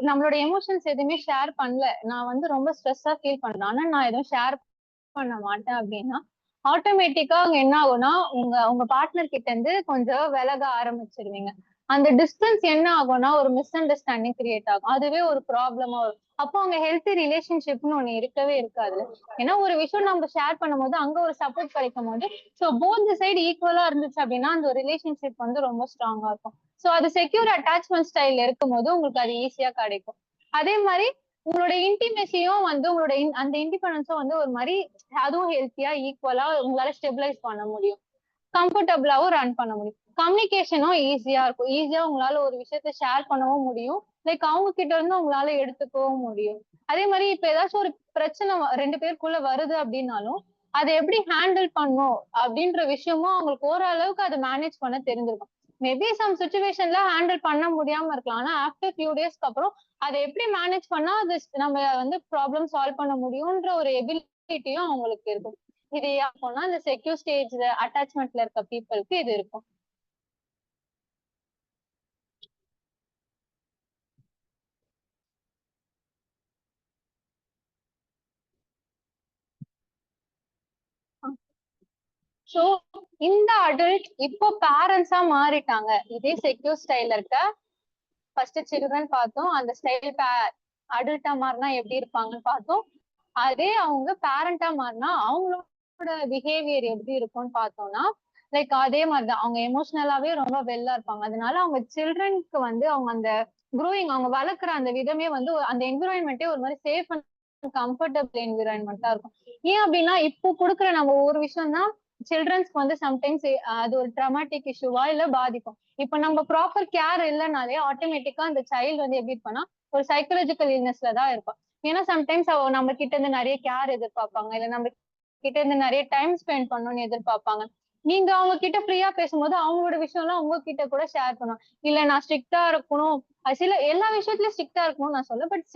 நம்மளோட எமோஷன்ஸ் எதுவுமே ஷேர் பண்ணல, நான் வந்து ரொம்ப ஸ்ட்ரெஸ்ஸா ஃபீல் பண்றேன் ஆனா நான் எதுவும் ஷேர் பண்ண மாட்டேன் அப்படின்னா ஆட்டோமேட்டிக்கா அங்க என்ன ஆகும்னா உங்க பார்ட்னர் கிட்ட இருந்து கொஞ்சம் விலக ஆரம்பிச்சிருவீங்க. அந்த டிஸ்டன்ஸ் என்ன ஆகும்னா ஒரு மிஸ் அண்டர்ஸ்டாண்டிங் கிரியேட் ஆகும். அதுவே ஒரு ப்ராப்ளமா வரும். அப்போ அங்க ஹெல்த்தி ரிலேஷன்ஷிப்னு ஒண்ணு இருக்கவே இருக்காது. ஏன்னா ஒரு விஷயம் நம்ம ஷேர் பண்ணும்போது அங்க ஒரு சப்போர்ட் கிடைக்கும் போது ஸோ போத் சைடு ஈக்குவலா இருந்துச்சு அப்படின்னா அந்த ரிலேஷன்ஷிப் வந்து ரொம்ப ஸ்ட்ராங்கா இருக்கும். ஸோ அது செக்யூர் அட்டாச்மெண்ட் ஸ்டைல் இருக்கும் போது உங்களுக்கு அது ஈஸியா கிடைக்கும். அதே மாதிரி உங்களோட இன்டிமேசியும் வந்து உங்களோட அந்த இண்டிபெண்டன்ஸும் வந்து ஒரு மாதிரி அதுவும் ஹெல்த்தியா ஈக்குவலா உங்களால ஸ்டெபிலைஸ் பண்ண முடியும், கம்ஃபர்டபுளாவும் ரன் பண்ண முடியும். கம்யூனிகேஷனும் ஈஸியா இருக்கும். ஈஸியா உங்களால ஒரு விஷயத்த ஷேர் பண்ணவும் முடியும், லைக் அவங்க கிட்ட இருந்து உங்களால எடுத்துக்கவும் முடியும். அதே மாதிரி இப்ப ஏதாச்சும் ஒரு பிரச்சனை ரெண்டு பேருக்குள்ள வருது அப்படின்னாலும் அதை எப்படி ஹேண்டில் பண்ணும் அப்படின்ற விஷயமும் அவங்களுக்கு ஓரளவுக்கு அதை மேனேஜ் பண்ண தெரிஞ்சிருக்கும். மேபி சம் சுச்சுவேஷன்ல ஹேண்டில் பண்ண முடியாம இருக்கலாம், ஆனா ஆஃப்டர் ஃபியூ டேஸ்க்கு அப்புறம் அதை எப்படி மேனேஜ் பண்ணா அது நம்ம வந்து ப்ராப்ளம் சால்வ் பண்ண முடியும்ன்ற ஒரு எபிலிட்டியும் அவங்களுக்கு இருக்கும். இது போனா இந்த செக்யூர் ஸ்டேஜ்ல அட்டாச்மெண்ட்ல இருக்க பீப்புளுக்கு இது இருக்கும். சோ இந்த அடல்ட் இப்போ பேரண்ட்ஸா மாறிட்டாங்க. இதே செக்யூர் ஸ்டைல்ல இருக்க ஃபர்ஸ்ட் சில்ட்ரன் பார்த்தோம், அந்த ஸ்டைல் அடல்ட்டா மாறினா எப்படி இருப்பாங்கன்னு பார்த்தோம். அதே அவங்க பேரண்டா மாறினா அவங்களோட பிஹேவியர் எப்படி இருக்கும்னு பார்த்தோம்னா லைக் அதே மாதிரிதான் அவங்க எமோஷனலாவே ரொம்ப வெல்லா இருப்பாங்க. அதனால அவங்க சில்ட்ரனுக்கு வந்து அவங்க அந்த க்ரோயிங் அவங்க வளர்க்குற அந்த விதமே வந்து அந்த என்விரான்மெண்டே ஒரு மாதிரி சேஃப் அண்ட் கம்ஃபர்டபிள் என்விரான்மெண்டா இருக்கும். ஏன் அப்படின்னா இப்போ கொடுக்குற நம்ம ஒரு விஷயம் தான் சில்ட்ரன்ஸ்க்கு வந்து சம்டைம்ஸ் அது ஒரு ட்ராமாட்டிக் இஷ்யூவா இல்ல பாதிக்கும். இப்ப நம்ம ப்ராப்பர் கேர் இல்லைனாலே ஆட்டோமேட்டிக்கா அந்த சைல்டு வந்து எப்படி இருப்பான்னா ஒரு சைக்கலாஜிக்கல் இல்னஸ்ல தான் இருப்பான். ஏன்னா சம்டைம்ஸ் நம்ம கிட்ட இருந்து நிறைய கேர் எதிர்பார்ப்பாங்க, இல்ல நம்ம கிட்ட இருந்து நிறைய டைம் ஸ்பெண்ட் பண்ணணும்னு எதிர்பார்ப்பாங்க. நீங்க அவங்க கிட்ட ஃப்ரீயா பேசும்போது அவங்களோட விஷயம் எல்லாம் உங்க கிட்ட கூட ஷேர் பண்ணுவோம். இல்ல நான் ஸ்ட்ரிக்டா இருக்கணும், சில எல்லா விஷயத்துலயும் ஸ்ட்ரிக்டா இருக்கணும்னு நான் சொல்ல, பட்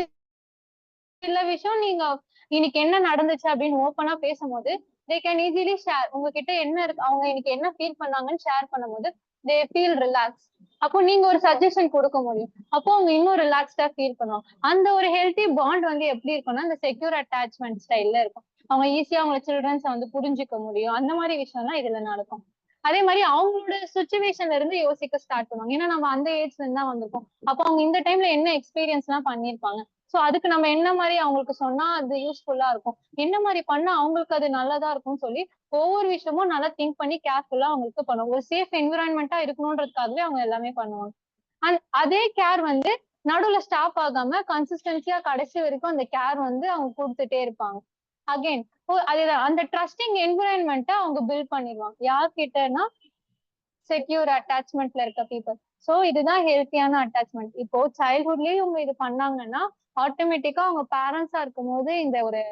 சில விஷயம் நீங்க இன்னைக்கு என்ன நடந்துச்சு அப்படின்னு ஓப்பனா பேசும்போது தே கேன் ஈஸிலி ஷேர். உங்ககிட்ட என்ன இருக்கு, அவங்க இன்னைக்கு என்ன ஃபீல் பண்ணாங்கன்னு ஷேர் பண்ணும்போது தே ஃபீல் ரிலாக்ஸ். அப்போ நீங்க ஒரு சஜஷன் கொடுக்க முடியும், அப்போ அவங்க இன்னும் ரிலாக்ஸ்டா ஃபீல் பண்ணுவாங்க. அந்த ஒரு ஹெல்த்தி பாண்ட் வந்து எப்படி இருக்கும்னா அந்த செக்யூர் அட்டாச்மெண்ட் ஸ்டைல்ல இருக்கும். அவங்க ஈஸியா அவங்க சில்ட்ரன்ஸை வந்து புரிஞ்சுக்க முடியும். அந்த மாதிரி விஷயம்லாம் இதுல நடக்கும். அதே மாதிரி அவங்களோட சுச்சுவேஷன்ல இருந்து யோசிக்க ஸ்டார்ட் பண்ணுவாங்க. ஏன்னா நம்ம அந்த ஏஜ்ல இருந்து தான் வந்திருக்கோம். அப்போ அவங்க இந்த டைம்ல என்ன எக்ஸ்பீரியன்ஸ் எல்லாம் பண்ணிருப்பாங்க. சோ அதுக்கு நம்ம என்ன மாதிரி அவங்களுக்கு சொன்னா அது யூஸ்ஃபுல்லா இருக்கும், என்ன மாதிரி பண்ணா அவங்களுக்கு அது நல்லதா இருக்கும்னு சொல்லி ஒவ்வொரு விஷயமும் நல்லா திங்க் பண்ணி கேர்ஃபுல்லா அவங்களுக்கு பண்ணுவாங்க. ஒரு சேஃப் என்விரான்மெண்டா இருக்கணும்ன்றதுக்காகவே அவங்க எல்லாமே பண்ணுவாங்க. அதே கேர் வந்து நடுவுல ஸ்டாப் ஆகாம கன்சிஸ்டன்சியா கடைசி வரைக்கும் அந்த கேர் வந்து அவங்க கொடுத்துட்டே இருப்பாங்க. அகைன் அதுதான் அந்த ட்ரஸ்டிங் என்விரான்மெண்ட்ட அவங்க பில்ட் பண்ணிடுவாங்க. யார்கிட்டனா செக்யூர் அட்டாச்மெண்ட்ல இருக்க பீப்புள். சோ இதுதான் ஹெல்த்தியான அட்டாச்மெண்ட். இப்போ சைல்ட்ஹுட்லயே இவங்க இது பண்ணாங்கன்னா ஆட்டோமேட்டிக்கா அவங்க பேரண்ட்ஸா இருக்கும் போது இந்த ஒரு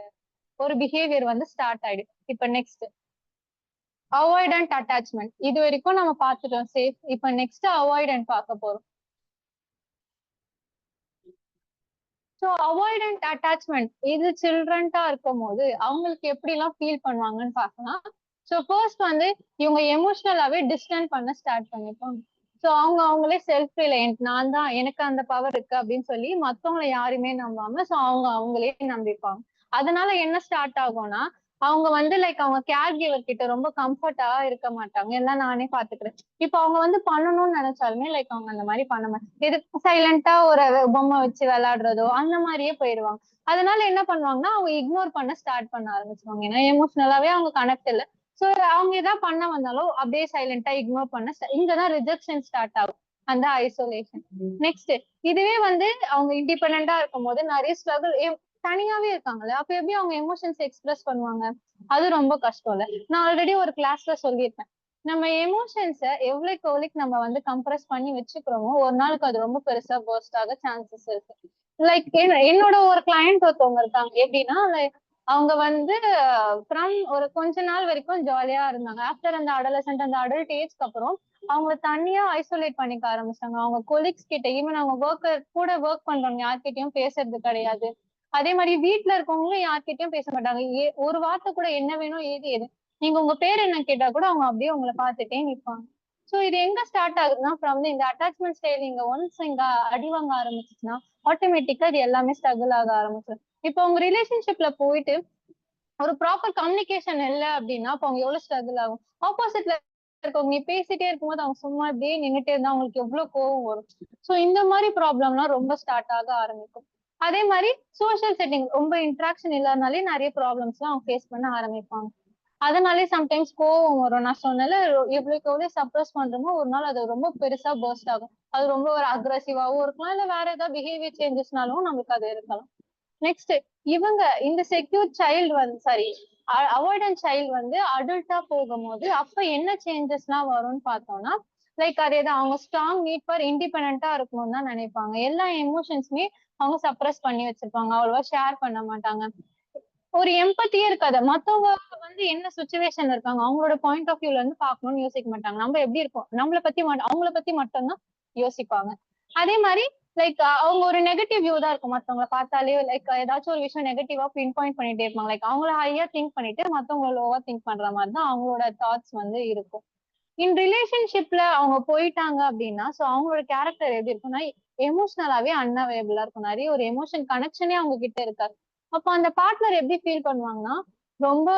ஒரு பிஹேவியர் வந்து ஸ்டார்ட் ஆயிடும். இப்ப நெக்ஸ்ட் அவாய்டன்ட் அட்டாச்மெண்ட். இது வரைக்கும் நம்ம பார்த்துட்டோம் சேஃப். இப்ப நெக்ஸ்ட் அவாய்டன்ட் பார்க்க போறோம். ஸோ அவாய்டன்ட் அட்டாச்மெண்ட் இது சில்ட்ரன்ட்டா இருக்கும் போது அவங்களுக்கு எப்படி எல்லாம் ஃபீல் பண்ணுவாங்கன்னு பார்க்கலாம். ஸோ ஃபர்ஸ்ட் வந்து இவங்க எமோஷனலாவே டிஸ்டன்ஸ் பண்ண ஸ்டார்ட் பண்ணிப்பாங்க. ஸோ அவங்களே செல்ஃப் ரிலையன்ட், நான் தான், எனக்கு அந்த பவர் இருக்கு அப்படின்னு சொல்லி மத்தவங்களை யாருமே நம்பாம ஸோ அவங்களே நம்பிப்பாங்க. அதனால என்ன ஸ்டார்ட் ஆகும்னா அவங்க வந்து லைக் அவங்க கேர் கிவர் கிட்ட ரொம்ப கம்ஃபர்ட்டா இருக்க மாட்டாங்க. எல்லாம் நானே பாத்துக்கிறேன். இப்ப அவங்க வந்து பண்ணணும்னு நினைச்சாலுமே லைக் அவங்க அந்த மாதிரி பண்ண மாட்டாங்க. எதுக்கு சைலண்டா ஒரு பொம்மை வச்சு விளையாடுறதோ அந்த மாதிரியே போயிடுவாங்க. அதனால என்ன பண்ணுவாங்கன்னா அவங்க இக்னோர் பண்ண ஸ்டார்ட் பண்ண ஆரம்பிச்சிருவாங்க. ஏன்னா எமோஷனலாவே அவங்க கனெக்ட் இல்லை. சோ அவங்க ஏதாவது பண்ண வந்தாலும் அப்படியே சைலண்டா இக்னோர் பண்ண இங்கதான் ரிஜெக்ஷன் ஸ்டார்ட் ஆகும், அந்த ஐசோலேஷன். நெக்ஸ்ட் இதுவே வந்து அவங்க இண்டிபெண்டா இருக்கும் போது நிறைய ஸ்ட்ரகிள், தனியாவே இருக்காங்கல்ல, அப்ப எப்படி அவங்க எமோஷன்ஸ் எக்ஸ்பிரஸ் பண்ணுவாங்க? அது ரொம்ப கஷ்டம் இல்ல. நான் ஆல்ரெடி ஒரு கிளாஸ்ல சொல்லியிருப்பேன், நம்ம எமோஷன்ஸ எவ்வளவுக்கு நம்ம வந்து கம்ப்ரஸ் பண்ணி வச்சுக்கிறோமோ ஒரு நாளுக்கு அது ரொம்ப பெருசா பர்ஸ்ட் ஆக சான்சஸ் இருக்கு. லைக் என்னோட ஒரு கிளையண்ட் ஒருத்தவங்க இருக்காங்க. எப்படின்னா அவங்க வந்து ஃப்ரம் ஒரு கொஞ்ச நாள் வரைக்கும் ஜாலியா இருந்தாங்க. ஆஃப்டர் அந்த அடலசன்ட் அந்த அடல்ட் ஏஜ்க்கு அப்புறம் அவங்க தனியா ஐசோலேட் பண்ணிக்க ஆரம்பிச்சாங்க. அவங்க கொலீக்ஸ் கிட்ட, ஈவன் அவங்க கூட ஒர்க் பண்றவங்க யார்கிட்டயும் பேசுறது கிடையாது. அதே மாதிரி வீட்டுல இருக்கவங்களும் யார்கிட்டயும் பேச மாட்டாங்க. ஒரு வார்த்தை கூட என்ன வேணும் ஏது எது நீங்க உங்க பேர் என்ன கேட்டா கூட அவங்க அப்படியே உங்களை பார்த்துட்டே நிற்பாங்க. சோ இது எங்க ஸ்டார்ட் ஆகுதுன்னா ஃப்ரம் இந்த அட்டாச்மெண்ட் ஸ்டைல் இங்க ஒன்ஸ் இங்க அடி வாங்க ஆரம்பிச்சுச்சுன்னா ஆட்டோமேட்டிக்கா இது எல்லாமே ஸ்ட்ரகிள் ஆக ஆரம்பிச்சிடும். இப்போ உங்க ரிலேஷன்ஷிப்ல போயிட்டு ஒரு ப்ராப்பர் கம்யூனிகேஷன் இல்லை அப்படின்னா அப்ப அவங்க எவ்வளவு ஸ்ட்ரகிள் ஆகும். ஆப்போசிட்ல இருக்கவங்க நீ பேசிட்டே இருக்கும்போது அவங்க சும்மா இப்படியே நின்னுட்டே இருந்தா அவங்களுக்கு எவ்வளவு கோவம் வரும். சோ இந்த மாதிரி ப்ராப்ளம்லாம் ரொம்ப ஸ்டார்ட் ஆக ஆரம்பிக்கும். அதே மாதிரி சோசியல் செட்டிங் ரொம்ப இன்ட்ராக்ஷன் இல்லாதனாலே நிறைய ப்ராப்ளம்ஸ் எல்லாம் அவங்க ஃபேஸ் பண்ண ஆரம்பிப்பாங்க. அதனாலே சம்டைம்ஸ் கோவம் வரும். நான் சொன்னால எவ்வளவுக்கு எவ்வளவு சப்ரஸ் பண்றோமோ ஒரு நாள் அது ரொம்ப பெருசா பர்ஸ்ட் ஆகும். அது ரொம்ப ஒரு அக்ரெசிவாவும் இருக்கலாம், இல்ல வேற ஏதாவது பிஹேவியர் சேஞ்சஸ்னாலும் நம்மளுக்கு அது இருக்கலாம். நெக்ஸ்ட் இவங்க இந்த செக்யூர் சைல்டு வந்து சாரி அவாய்டன்ட் சைல்டு வந்து அடல்ட்டா போகும்போது அப்ப என்ன சேஞ்சஸ் எல்லாம் வரும்னு பார்த்தோம்னா லைக் அதேதான், அவங்க ஸ்ட்ராங் நீட் ஃபார் இண்டிபெண்டா இருக்கணும்னு தான் நினைப்பாங்க. எல்லா எமோஷன்ஸுமே அவங்க சப்ரஸ் பண்ணி வச்சிருப்பாங்க, அவ்வளவா ஷேர் பண்ண மாட்டாங்க. ஒரு எம்பத்தியே இருக்காது. மத்தவங்க வந்து என்ன சுச்சுவேஷன்ல இருக்காங்க அவங்களோட பாயிண்ட் ஆஃப் வியூல இருந்து பாக்கணும்னு யோசிக்க மாட்டாங்க. நம்ம எப்படி இருக்கோம் நம்மளை பத்தி அவங்கள பத்தி மட்டும்தான் யோசிப்பாங்க. அதே மாதிரி லைக் அவங்க ஒரு நெகட்டிவ் வியூ தான் இருக்கும். மத்தவங்களை பார்த்தாலே லைக் ஏதாச்சும் ஒரு விஷயம் நெகட்டிவா பின் பாயிண்ட் பண்ணிட்டே இருப்பாங்க. லைக் அவங்கள ஹையா திங்க் பண்ணிட்டு மத்தவங்க லோவா திங்க் பண்ற மாதிரி தான் அவங்களோட தாட்ஸ் வந்து இருக்கும். இன் ரிலேஷன்ஷிப்ல அவங்க போயிட்டாங்க அப்படின்னா சோ அவங்களோட கேரக்டர் எப்படி இருக்கும்னா எமோஷனலாவே அன்அவைலபிளா இருக்கும். நிறைய ஒரு எமோஷன் கனெக்ஷனே அவங்க கிட்ட இருக்காது. அப்போ அந்த பார்ட்னர் எப்படி ஃபீல் பண்ணுவாங்கன்னா ரொம்ப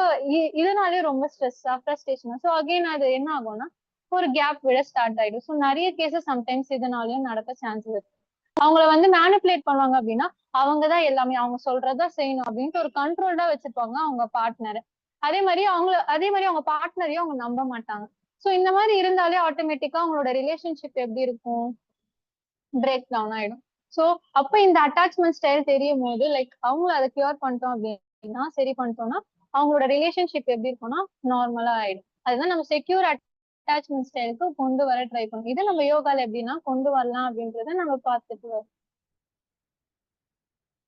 இதனாலே ரொம்ப ஸ்ட்ரெஸ்ஸா ஃப்ரஸ்ட்ரேஷனா. சோ அகைன் அது என்ன ஆகும்னா ஒரு கேப் விட ஸ்டார்ட் ஆயிடும். ஸோ நிறைய கேசஸ் சம்டைம்ஸ் இதனாலயும் நடக்க சான்சஸ் இருக்கு. அவங்கள வந்து மேனிபுலேட் பண்ணுவாங்க அப்படின்னா அவங்கதான் எல்லாமே அவங்க சொல்றதா செய்யணும் அப்படின்ட்டு ஒரு கண்ட்ரோல்டா வச்சிருப்பாங்க அவங்க பார்ட்னரை. அதே மாதிரி அவங்க பார்ட்னரையும் அவங்க நம்ப மாட்டாங்க. சோ இந்த மாதிரி இருந்தாலே ஆட்டோமேட்டிக்கா அவங்களோட ரிலேஷன்ஷிப் எப்படி இருக்கும், பிரேக் டவுன் ஆயிடும். சோ அப்ப இந்த அட்டாச்மெண்ட் ஸ்டைல் தெரியும் போது லைக் அவங்கள அதை கியூர் பண்ணிட்டோம் அப்படின்னா சரி பண்ணிட்டோம்னா அவங்களோட ரிலேஷன்ஷிப் எப்படி இருக்கும்னா நார்மலா ஆயிடும். அதுதான் நம்ம செக்யூர் அட்டாச்மெண்ட் ஸ்டைலுக்கு கொண்டு வர ட்ரை பண்ணும். இதை நம்ம யோகால எப்படின்னா கொண்டு வரலாம் அப்படின்றத நம்ம பார்த்துட்டு வரோம்.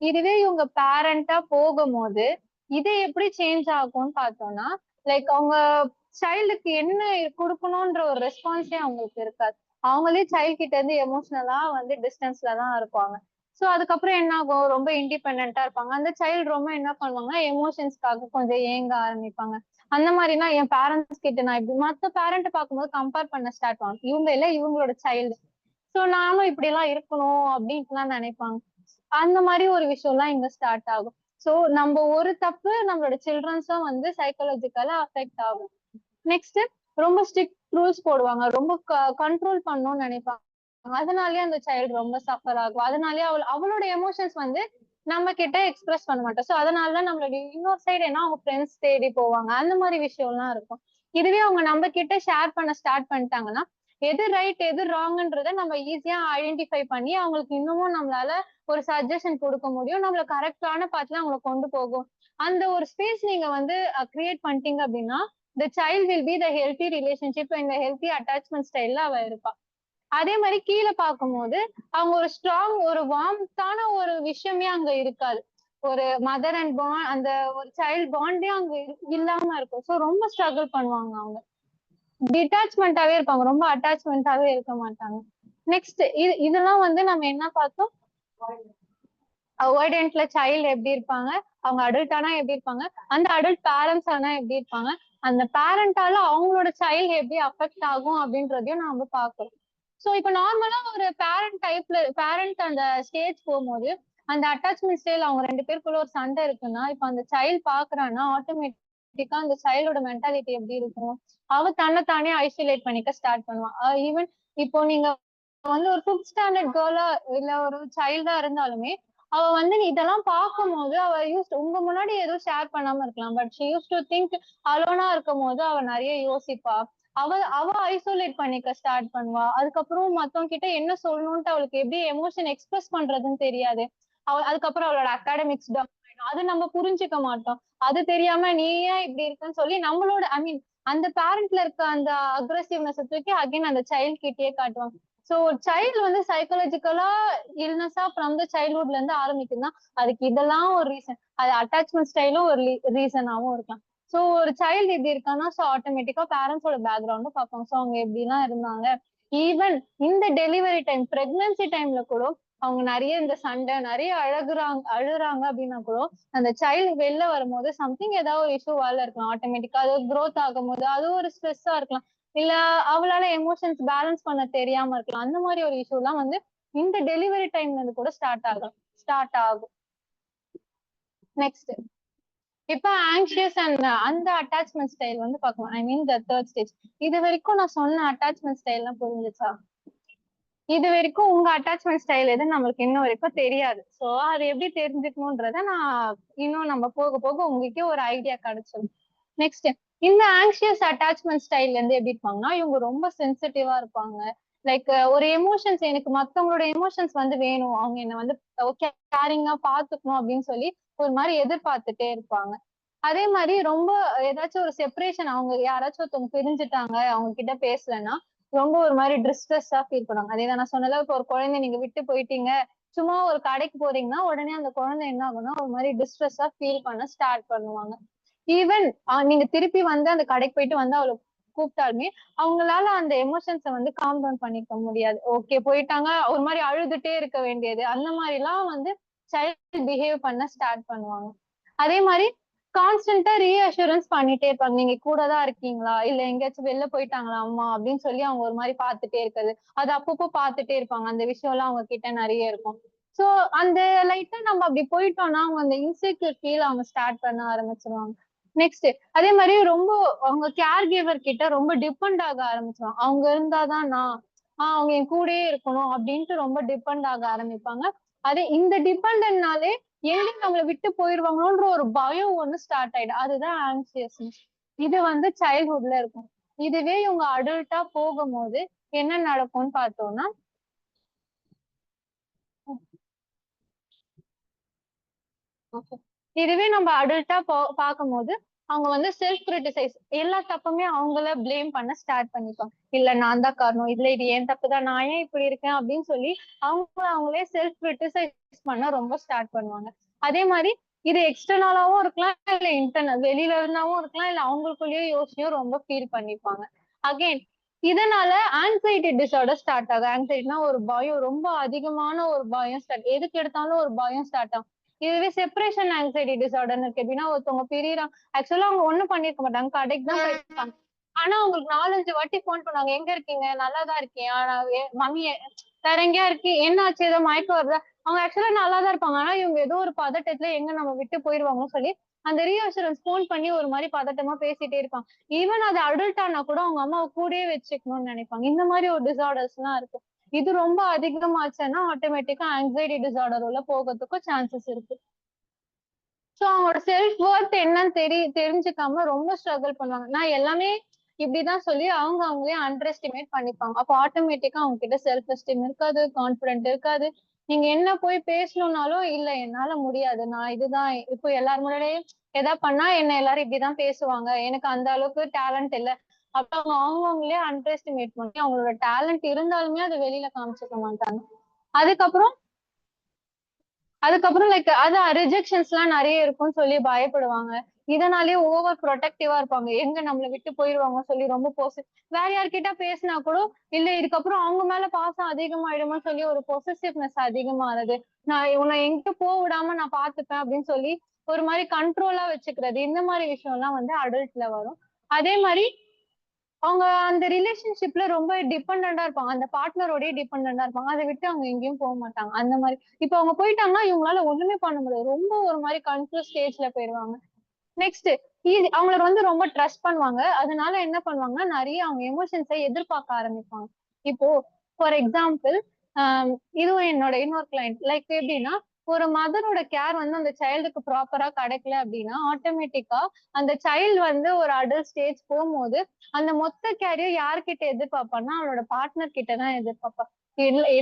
இதுவே இவங்க பேரண்டா போகும்போது இது எப்படி சேஞ்ச் ஆகும்னு பார்த்தோம்னா லைக் அவங்க சைல்டுக்கு என்ன கொடுக்கணும்ன்ற ஒரு ரெஸ்பான்ஸே அவங்களுக்கு இருக்காது. அவங்களே சைல்டு கிட்ட இருந்து எமோஷனலா வந்து டிஸ்டன்ஸ்ல தான் இருப்பாங்க. சோ அதுக்கப்புறம் என்ன ஆகும், ரொம்ப இண்டிபெண்டா இருப்பாங்க. அந்த சைல்டு ரொம்ப என்ன பண்ணுவாங்க எமோஷன்ஸ்க்காக கொஞ்சம் ஏங்க ஆரம்பிப்பாங்க. அந்த மாதிரினா என் பேரண்ட்ஸ் கிட்ட நான் இப்படி மத்த பேரண்ட் பார்க்கும்போது கம்பேர் பண்ண ஸ்டார்ட் பண்ணுவாங்க. இவங்க இல்ல இவங்களோட சைல்டு, சோ நானும் இப்படி எல்லாம் இருக்கணும் அப்படின்ட்டு எல்லாம் நினைப்பாங்க. அந்த மாதிரி ஒரு விஷயம் எல்லாம் இங்க ஸ்டார்ட் ஆகும். சோ நம்ம ஒரு தப்பு நம்மளோட சில்ட்ரன்ஸும் வந்து சைக்காலஜிக்கலா அஃபெக்ட் ஆகும். நெக்ஸ்ட் ரொம்ப ஸ்ட்ரிக்ட் ரூல்ஸ் போடுவாங்க, ரொம்ப கண்ட்ரோல் பண்ணணும்னு நினைப்பாங்க. அதனாலயே அந்த சைல்டு ரொம்ப சஃபர் ஆகும். அதனாலயே அவளோட எமோஷன்ஸ் வந்து நம்ம கிட்ட எக்ஸ்பிரஸ் பண்ண மாட்டோம். சோ அதனாலதான் நம்மளுடைய இன்னொரு சைடு என்ன அவங்க ஃப்ரெண்ட்ஸ் தேடி போவாங்க. அந்த மாதிரி விஷயம் எல்லாம் இருக்கும். இதுவே அவங்க நம்ம கிட்ட ஷேர் பண்ண ஸ்டார்ட் பண்ணிட்டாங்கன்னா எது ரைட் எது ராங்ன்றத நம்ம ஈஸியா ஐடென்டிஃபை பண்ணி அவங்களுக்கு இன்னமும் நம்மளால ஒரு சஜஷன் கொடுக்க முடியும். நம்மள கரெக்டான பாத்துல அவங்களை கொண்டு போகும். அந்த ஒரு ஸ்பேஸ் நீங்க வந்து கிரியேட் பண்ணிட்டீங்க அப்படின்னா the child will be the healthy relationship and the healthy attachment ஸ்டைல்ல அவ இருப்பா. அதே மாதிரி கீழே பார்க்கும்போது அவங்க ஒரு ஸ்ட்ராங் ஒரு வார்ம்த்தான ஒரு விஷயமே அங்க இருக்காது. ஒரு மதர் அண்ட் பாண்ட் அந்த ஒரு சைல்ட் பாண்டே அங்க இல்லாம இருக்கும். சோ ரொம்ப ஸ்ட்ரகிள் பண்ணுவாங்க அவங்க. டிட்டாச்மெண்டாவே இருப்பாங்க, ரொம்ப அட்டாச்மெண்டாவே இருக்க மாட்டாங்க. நெக்ஸ்ட் இதெல்லாம் வந்து நம்ம என்ன பார்த்தோம், அவாய்டன்ட்ல சைல்டு எப்படி இருப்பாங்க, அவங்க அடல்ட் ஆனா எப்படி இருப்பாங்க, அந்த அடல்ட் பேரண்ட்ஸ் ஆனா எப்படி இருப்பாங்க, அந்த பேரண்டால அவங்களோட சைல்டு எப்படி அஃபெக்ட் ஆகும் அப்படின்றதையும் நாம பார்க்கணும். சோ இப்ப நார்மலா ஒரு பேரண்ட் அந்த ஸ்டேஜ் போகும்போது அந்த அட்டாச்மெண்ட் ஸ்டைல் அவங்க 2 பேருக்குள்ள ஒரு சண்டை இருக்குன்னா இப்ப அந்த சைல்டு பாக்குறான்னா ஆட்டோமேட்டிக்கா அந்த சைல்டோட மென்டாலிட்டி எப்படி இருக்கும், அவ தன்னைத்தானே ஐசோலேட் பண்ணிக்க ஸ்டார்ட் பண்ணுவான். ஈவன் இப்போ நீங்க வந்து ஒரு 5th ஸ்டாண்டர்ட் கேர்ளா இல்ல ஒரு சைல்டா இருந்தாலுமே அவ வந்து இதெல்லாம் பார்க்கும்போது அவ உங்க முன்னாடி எதுவும் ஷேர் பண்ணாம இருக்கலாம். But she use to think அலோனா இருக்கும் போது அவ நிறைய யோசிப்பா. அவ ஐசோலேட் பண்ணிக்க ஸ்டார்ட் பண்ணுவா. அதுக்கப்புறம் மத்தவங்க கிட்ட என்ன சொல்லணும்ட்டு அவளுக்கு எப்படி எமோஷன் எக்ஸ்பிரஸ் பண்றதுன்னு தெரியாது. அதுக்கப்புறம் அவளோட அகாடமிக்ஸ் டவுன் ஆயிடும். அது நம்ம புரிஞ்சுக்க மாட்டோம். அது தெரியாம நீ ஏன் இப்படி இருக்குன்னு சொல்லி நம்மளோட அந்த பேரண்ட்ல இருக்க அந்த அக்ரெசிவ்னஸ் தூக்கி அகைன் அந்த சைல்ட் கிட்டயே காட்டுவாங்க. சோ சைல்டு வந்து சைக்காலஜிக்கலா இல்னஸா ஃப்ரம் த சைல்ட்ஹுட்ல இருந்து ஆரம்பிக்குதுன்னா அதுக்கு இதெல்லாம் ஒரு ரீசன். அது அட்டாச்மெண்ட் ஸ்டைலும் ஒரு ரீசனாவும் இருக்கலாம். சோ ஒரு சைல்டு எப்படி இருக்கான்னா சோ ஆட்டோமேட்டிக்கா பேரண்ட்ஸோட பேக்ரவுண்டும் பார்ப்பாங்க. சோ அவங்க எப்படி எல்லாம் இருந்தாங்க. ஈவன் இந்த டெலிவரி டைம் பிரெக்னன்சி டைம்ல கூட அவங்க நிறைய இந்த சண்டை நிறைய அழுறாங்க அப்படின்னா கூட அந்த சைல்டு வெளில வரும்போது சம்திங் ஏதாவது ஒரு இஷ்யூவால இருக்கலாம். ஆட்டோமேட்டிக்கா அது க்ரோத் ஆகும் போது அது ஒரு ஸ்ட்ரெஸ்ஸா இருக்கலாம். இல்ல அவளால எமோஷன்ஸ் பேலன்ஸ் பண்ண தெரியாம இருக்கலாம். அந்த மாதிரி ஒரு இஷ்யூ எல்லாம் வந்து இந்த டெலிவரி டைம்ல இருந்து கூட ஸ்டார்ட் ஆகும். நெக்ஸ்ட் இப்ப ஆங்ஷியஸ் அண்ட் அந்த அட்டாச்மெண்ட் ஸ்டைல் வந்து பார்க்கலாம். த 3rd ஸ்டேஜ். இது வரைக்கும் நான் சொன்ன அட்டாச்மெண்ட் ஸ்டைல் எல்லாம் புரிஞ்சுச்சா? இது வரைக்கும் உங்க அட்டாச்மெண்ட் ஸ்டைல் எது நம்மளுக்கு இன்னும் வரைக்கும் தெரியாது. சோ அது எப்படி தெரிஞ்சுக்கணும்ன்றத நான் இன்னும் நம்ம போக போக உங்களுக்கே ஒரு ஐடியா கிடைச்சிடும். நெக்ஸ்ட் இந்த ஆங்ஷியஸ் அட்டாச்மெண்ட் ஸ்டைல்ல இருந்து எப்படி இருப்பாங்கன்னா இவங்க ரொம்ப சென்சிட்டிவா இருப்பாங்க. லைக் ஒரு எமோஷன்ஸ் எனக்கு மத்தவங்களோட எமோஷன்ஸ் வந்து வேணும், அவங்க என்ன வந்து கேரிங்கா பாத்துக்கணும் அப்படின்னு சொல்லி ஒரு மாதிரி எதிர்பார்த்துட்டே இருப்பாங்க. அதே மாதிரி ரொம்ப ஏதாச்சும் ஒரு செப்பரேஷன் அவங்க யாராச்சும் ஒருத்தவங்க பிரிஞ்சுட்டாங்க அவங்க கிட்ட பேசலன்னா ரொம்ப ஒரு மாதிரி டிஸ்ட்ரெஸ்ஸா ஃபீல் பண்ணுவாங்க. அதே நான் சொன்னல இப்போ ஒரு குழந்தை நீங்க விட்டு போயிட்டீங்க, சும்மா ஒரு கடைக்கு போறீங்கன்னா உடனே அந்த குழந்தை என்ன ஆகும்னா ஒரு மாதிரி டிஸ்ட்ரெஸ்ஸா ஃபீல் பண்ண ஸ்டார்ட் பண்ணுவாங்க. ஈவன் நீங்க திருப்பி வந்து அந்த கடைக்கு போயிட்டு வந்து அவளை கூப்பிட்டாலுமே அவங்களால அந்த எமோஷன்ஸை வந்து காம் டவுன் பண்ணிக்க முடியாது. ஓகே போயிட்டாங்க ஒரு மாதிரி அழுதுட்டே இருக்க வேண்டியது அந்த மாதிரி எல்லாம் வந்து சைல்டு பிஹேவ் பண்ண ஸ்டார்ட் பண்ணுவாங்க. அதே மாதிரி கான்ஸ்டன்டா ரீஅஷூரன்ஸ் பண்ணிட்டே இருப்பாங்க. நீங்க கூட தான் இருக்கீங்களா, இல்ல எங்கேயாச்சும் வெளில போயிட்டாங்களா அம்மா அப்படின்னு சொல்லி அவங்க ஒரு மாதிரி பார்த்துட்டே இருக்கிறது. அது அப்பப்போ பார்த்துட்டே இருப்பாங்க. அந்த விஷயம் எல்லாம் அவங்க கிட்ட நிறைய இருக்கும். சோ அந்த லைட்டா நம்ம அப்படி போயிட்டோம்னா அவங்க அந்த இன்செக்யூர் ஃபீல் அவங்க ஸ்டார்ட் பண்ண ஆரம்பிச்சிருவாங்க. நெக்ஸ்ட் அதே மாதிரி ரொம்ப அவங்க கேர் கிவர் கிட்ட ரொம்ப டிபெண்ட் ஆக ஆரம்பிச்சிருவாங்க. அவங்க இருந்தாதான் நான் அவங்க என் கூடயே இருக்கணும் அப்படின்ட்டு ரொம்ப டிபெண்ட் ஆக ஆரம்பிப்பாங்க. அதே இந்த டிபெண்டன்ட்னாலே எங்க நம்மளை விட்டு போயிருவாங்களோன்ற ஒரு பயம் ஒண்ணு ஸ்டார்ட் ஆயிடும். அதுதான் ஆங்ஷியஸ்னஸ். இது வந்து சைல்ட்ஹுட்ல இருக்கும். இதுவே இவங்க அடல்ட்டா போகும்போது என்ன நடக்கும்னு பார்த்தோம்னா இதுவே நம்ம அடல்ட்டா பார்க்கும்போது அவங்க வந்து செல்ஃப் கிரிட்டிசைஸ் எல்லா தப்புமே அவங்கள பிளேம் பண்ண ஸ்டார்ட் பண்ணிப்பாங்க. இல்ல நான் தான் காரணம், இல்ல இது ஏன் தப்பு தான், நான் ஏன் இப்படி இருக்கேன் அப்படின்னு சொல்லி அவங்களே செல்ஃப் கிரிட்டிசைஸ் பண்ண ரொம்ப ஸ்டார்ட் பண்ணுவாங்க. அதே மாதிரி இது எக்ஸ்டர்னலாவும் இருக்கலாம், இல்ல இன்டர்னல் வெளியில இருந்தாவும் இருக்கலாம், இல்ல அவங்களுக்குள்ளேயே யோசிச்சும் ரொம்ப ஃபீல் பண்ணிப்பாங்க. அகைன் இதனால ஆங்ஸைட்டி டிசார்டர் ஸ்டார்ட் ஆகும். ஆங்ஸைட்டினா ஒரு பயம், ரொம்ப அதிகமான ஒரு பயம் ஸ்டார்ட், எதுக்கு எடுத்தாலும் ஒரு பயம் ஸ்டார்ட் ஆகும். இதுவே செப்பரேஷன் ஆங்ஸைட்டி டிசார்டர்னு இருக்கு. எப்படின்னா ஒருத்தவங்க பிரியறாங்க, ஆக்சுவலா அவங்க ஒண்ணும் பண்ணிருக்க மாட்டாங்க, கடைக்கு தான் போயிருப்பாங்க. ஆனா அவங்களுக்கு 4-5 வாட்டி போன் பண்ணுவாங்க, எங்க இருக்கீங்க, நல்லாதான் இருக்கியா, மம்மி வேற எங்கேயா இருக்கு, என்ன ஆச்சு, ஏதோ மயக்கம் வருதா. அவங்க ஆக்சுவலா நல்லாதான் இருப்பாங்க. ஆனா இவங்க ஏதோ ஒரு பதட்டத்துல எங்க நம்ம விட்டு போயிருவாங்கன்னு சொல்லி அந்த ரீஅஷூரன்ஸ் ஃபோன் பண்ணி ஒரு மாதிரி பதட்டமா பேசிட்டே இருப்பாங்க. ஈவன் அது அடல்ட் ஆனா கூட அவங்க அம்மாவை கூடயே வச்சுக்கணும்னு நினைப்பாங்க. இந்த மாதிரி ஒரு டிசார்டர்ஸ் எல்லாம் இருக்கு. இது ரொம்ப அதிகமாச்சுன்னா ஆட்டோமேட்டிக்கா ஆங்ஸைட்டி டிசார்டர் உள்ள போகிறதுக்கும் சான்சஸ் இருக்கு. சோ அவங்களோட செல்ஃப் ஒர்த் என்னன்னு தெரிஞ்சுக்காம ரொம்ப ஸ்ட்ரகிள் பண்ணுவாங்க. நான் எல்லாமே இப்படிதான் சொல்லி அவங்களே அண்டர் எஸ்டிமேட் பண்ணிப்பாங்க. அப்போ ஆட்டோமேட்டிக்கா அவங்க கிட்ட செல்ஃப் எஸ்டீம் இருக்காது, கான்பிடென்ட் இருக்காது. நீங்க என்ன போய் பேசணும்னாலும் இல்ல என்னால முடியாது, நான் இதுதான் இப்போ எல்லாரும் முன்னாடியே எதா பண்ணா என்ன எல்லாரும் இப்படிதான் பேசுவாங்க, எனக்கு அந்த அளவுக்கு டேலண்ட் இல்ல. அப்ப அவங்களே அண்டர் எஸ்டிமேட் பண்ணி அவங்களோட டேலண்ட் இருந்தாலுமே அதை வெளியில காமிச்சுக்க மாட்டாங்க. அதுக்கப்புறம் லைக் அதான் ரிஜெக்ஷன்ஸ் எல்லாம் நிறைய இருக்கும்னு சொல்லி பயப்படுவாங்க. இதனாலேயே ஓவர் ப்ரொடெக்டிவா இருப்பாங்க. எங்க நம்மளை விட்டு போயிருவாங்க சொல்லி ரொம்ப வேற யார்கிட்ட பேசினா கூட இல்ல இதுக்கப்புறம் அவங்க மேல பாசம் அதிகமாயிடுமா சொல்லி ஒரு பொசசிவ்னஸ் அதிகமானது. நான் உன்னை எங்க போக விடாம நான் பாத்துப்பேன் அப்படின்னு சொல்லி ஒரு மாதிரி கண்ட்ரோலா வச்சுக்கிறது. இந்த மாதிரி விஷயம் எல்லாம் வந்து அடல்ட்ல வரும். அதே மாதிரி அவங்க அந்த ரிலேஷன்ஷிப்ல ரொம்ப டிபெண்டா இருப்பாங்க. அந்த பார்ட்னரோடய டிபெண்டா இருப்பாங்க. அதை விட்டு அவங்க எங்கேயும் போக மாட்டாங்க. அந்த மாதிரி இப்ப அவங்க போயிட்டாங்கன்னா இவங்களால ஒண்ணுமே பண்ண முடியாது. ரொம்ப ஒரு மாதிரி கன்ஃபியூஸ் ஸ்டேஜ்ல போயிருவாங்க. நெக்ஸ்ட் அவங்கள வந்து ரொம்ப ட்ரஸ்ட் பண்ணுவாங்க. அதனால என்ன பண்ணுவாங்கன்னா நிறைய அவங்க எமோஷன்ஸை எதிர்பார்க்க ஆரம்பிப்பாங்க. இப்போ ஃபார் எக்ஸாம்பிள் இதுவும் என்னோட இன்னொரு கிளைண்ட் லைக் எப்படின்னா ஒரு மதரோட கேர் வந்து அந்த சைல்டுக்கு ப்ராப்பரா கிடைக்கல அப்படின்னா ஆட்டோமேட்டிக்கா அந்த சைல்டு வந்து ஒரு அடல்ட் ஸ்டேஜ் போகும்போது அந்த மொத்த கேரையும் யார்கிட்ட எதிர்பார்ப்பான்னா அவளோட பார்ட்னர் கிட்ட தான் எதிர்பார்ப்பா.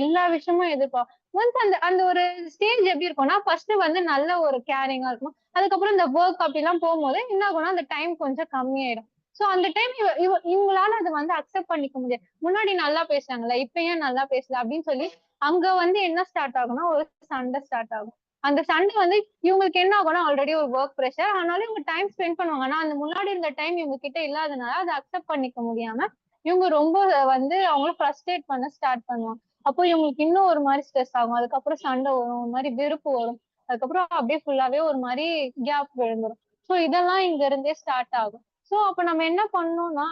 எல்லா விஷயமும் எதிர்பார்ப்பா. ஒன்ஸ் அந்த அந்த ஒரு ஸ்டேஜ் எப்படி இருக்கும்னா ஃபர்ஸ்ட் வந்து நல்ல ஒரு கேரிங்கா இருக்கும். அதுக்கப்புறம் இந்த ஒர்க் அப்படிலாம் போகும்போது என்ன ஆகும்னா அந்த டைம் கொஞ்சம் கம்மியாயிடும். சோ அந்த டைம் இவங்களால அதை வந்து அக்செப்ட் பண்ணிக்க முடியாது. முன்னாடி நல்லா பேசுறாங்கல்ல இப்ப ஏன் நல்லா பேசல அப்படின்னு சொல்லி அங்க வந்து என்ன ஸ்டார்ட் ஆகும்னா ஒரு சண்டை ஸ்டார்ட் ஆகும். அந்த சண்டை வந்து இவங்களுக்கு என்ன ஆகும்னா ஆல்ரெடி ஒரு ஒர்க் ப்ரெஷர் ஆனாலும் இவங்க டைம் ஸ்பெண்ட் பண்ணுவாங்க. ஆனா அந்த முன்னாடி இருந்த டைம் இவங்க கிட்ட இல்லாதனால அதை அக்செப்ட் பண்ணிக்க முடியாம இவங்க ரொம்ப வந்து அவங்கள ஃப்ரஸ்ட்ரேட் பண்ண ஸ்டார்ட் பண்ணுவாங்க. அப்போ இவங்களுக்கு இன்னும் ஒரு மாதிரி ஸ்ட்ரெஸ் ஆகும். அதுக்கப்புறம் சண்டை வரும், ஒரு மாதிரி வெறுப்பு வரும். அதுக்கப்புறம் அப்படியே ஃபுல்லாவே ஒரு மாதிரி கேப் விழுந்துரும். சோ இதெல்லாம் இங்க இருந்தே ஸ்டார்ட் ஆகும். சோ அப்ப நம்ம என்ன பண்ணணும்னா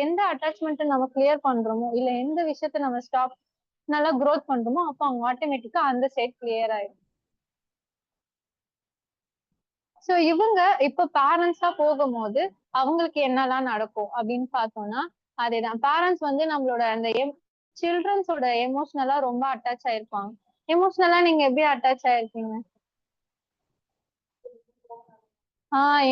எந்த அட்டாச்மெண்ட் நம்ம கிளியர் பண்றோமோ இல்ல எந்த விஷயத்த நம்ம ஸ்டாப் நல்லா க்ரோத் பண்றோமோ அப்ப அவங்க ஆட்டோமேட்டிக்கா அந்த சைட் கிளியர் ஆயிடும். சோ இவங்க இப்ப பேரண்ட்ஸா போகும்போது அவங்களுக்கு என்னெல்லாம் நடக்கும் அப்படின்னு பார்த்தோம்னா அதேதான். பேரண்ட்ஸ் வந்து நம்மளோட அந்த சில்ட்ரன்ஸோட எமோஷனலா ரொம்ப அட்டாச் ஆயிருப்பாங்க. எமோஷனலா நீங்க எப்படி அட்டாச் ஆயிருக்கீங்க?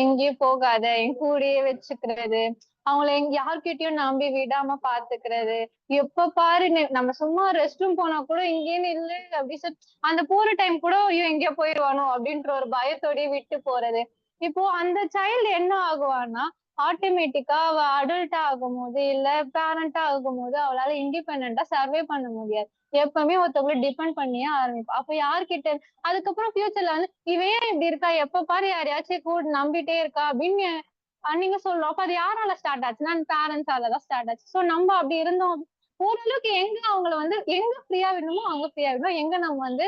எங்கேயும் போகாத என் கூடயே வச்சுக்கிறது, அவங்கள யார்கிட்டயும் நம்பி விடாம பாத்துக்கிறது, எப்ப பாரு நம்ம சும்மா ரெஸ்ட் ரூம் போனா கூட இங்கேயும் இல்ல அப்படி சொல்லி அந்த போற டைம் கூட ஐயோ எங்கேயோ போயிடுவானோ அப்படின்ற ஒரு பயத்தோடய விட்டு போறது. இப்போ அந்த சைல்டு என்ன ஆகுவான்னா ஆட்டோமேட்டிக்கா அவ அடல்ட்டா ஆகும்போது இல்ல பேரண்டா ஆகும்போது அவளால இண்டிபெண்டா சர்வே பண்ண முடியாது. எப்பவுமே ஒருத்தவங்களை டிபெண்ட் பண்ணியே ஆரம்பிப்பா. அப்ப யார்கிட்ட அதுக்கப்புறம் ஃபியூச்சர்ல வந்து இவன் ஏன் இப்படி இருக்கா, எப்ப பாரு யாரையாச்சும் கூட நம்பிட்டே இருக்கா அப்படின்னு நீங்க சொல்லணும். அப்ப அது யாரால ஸ்டார்ட் ஆச்சுன்னா பேரண்ட்ஸாலதான் ஸ்டார்ட் ஆச்சு. சோ நம்ம அப்படி இருந்தோம் ஓரளவுக்கு எங்க அவங்கள வந்து எங்க ஃப்ரீயா விடணுமோ அங்க ஃப்ரீயா விடணும், எங்க நம்ம வந்து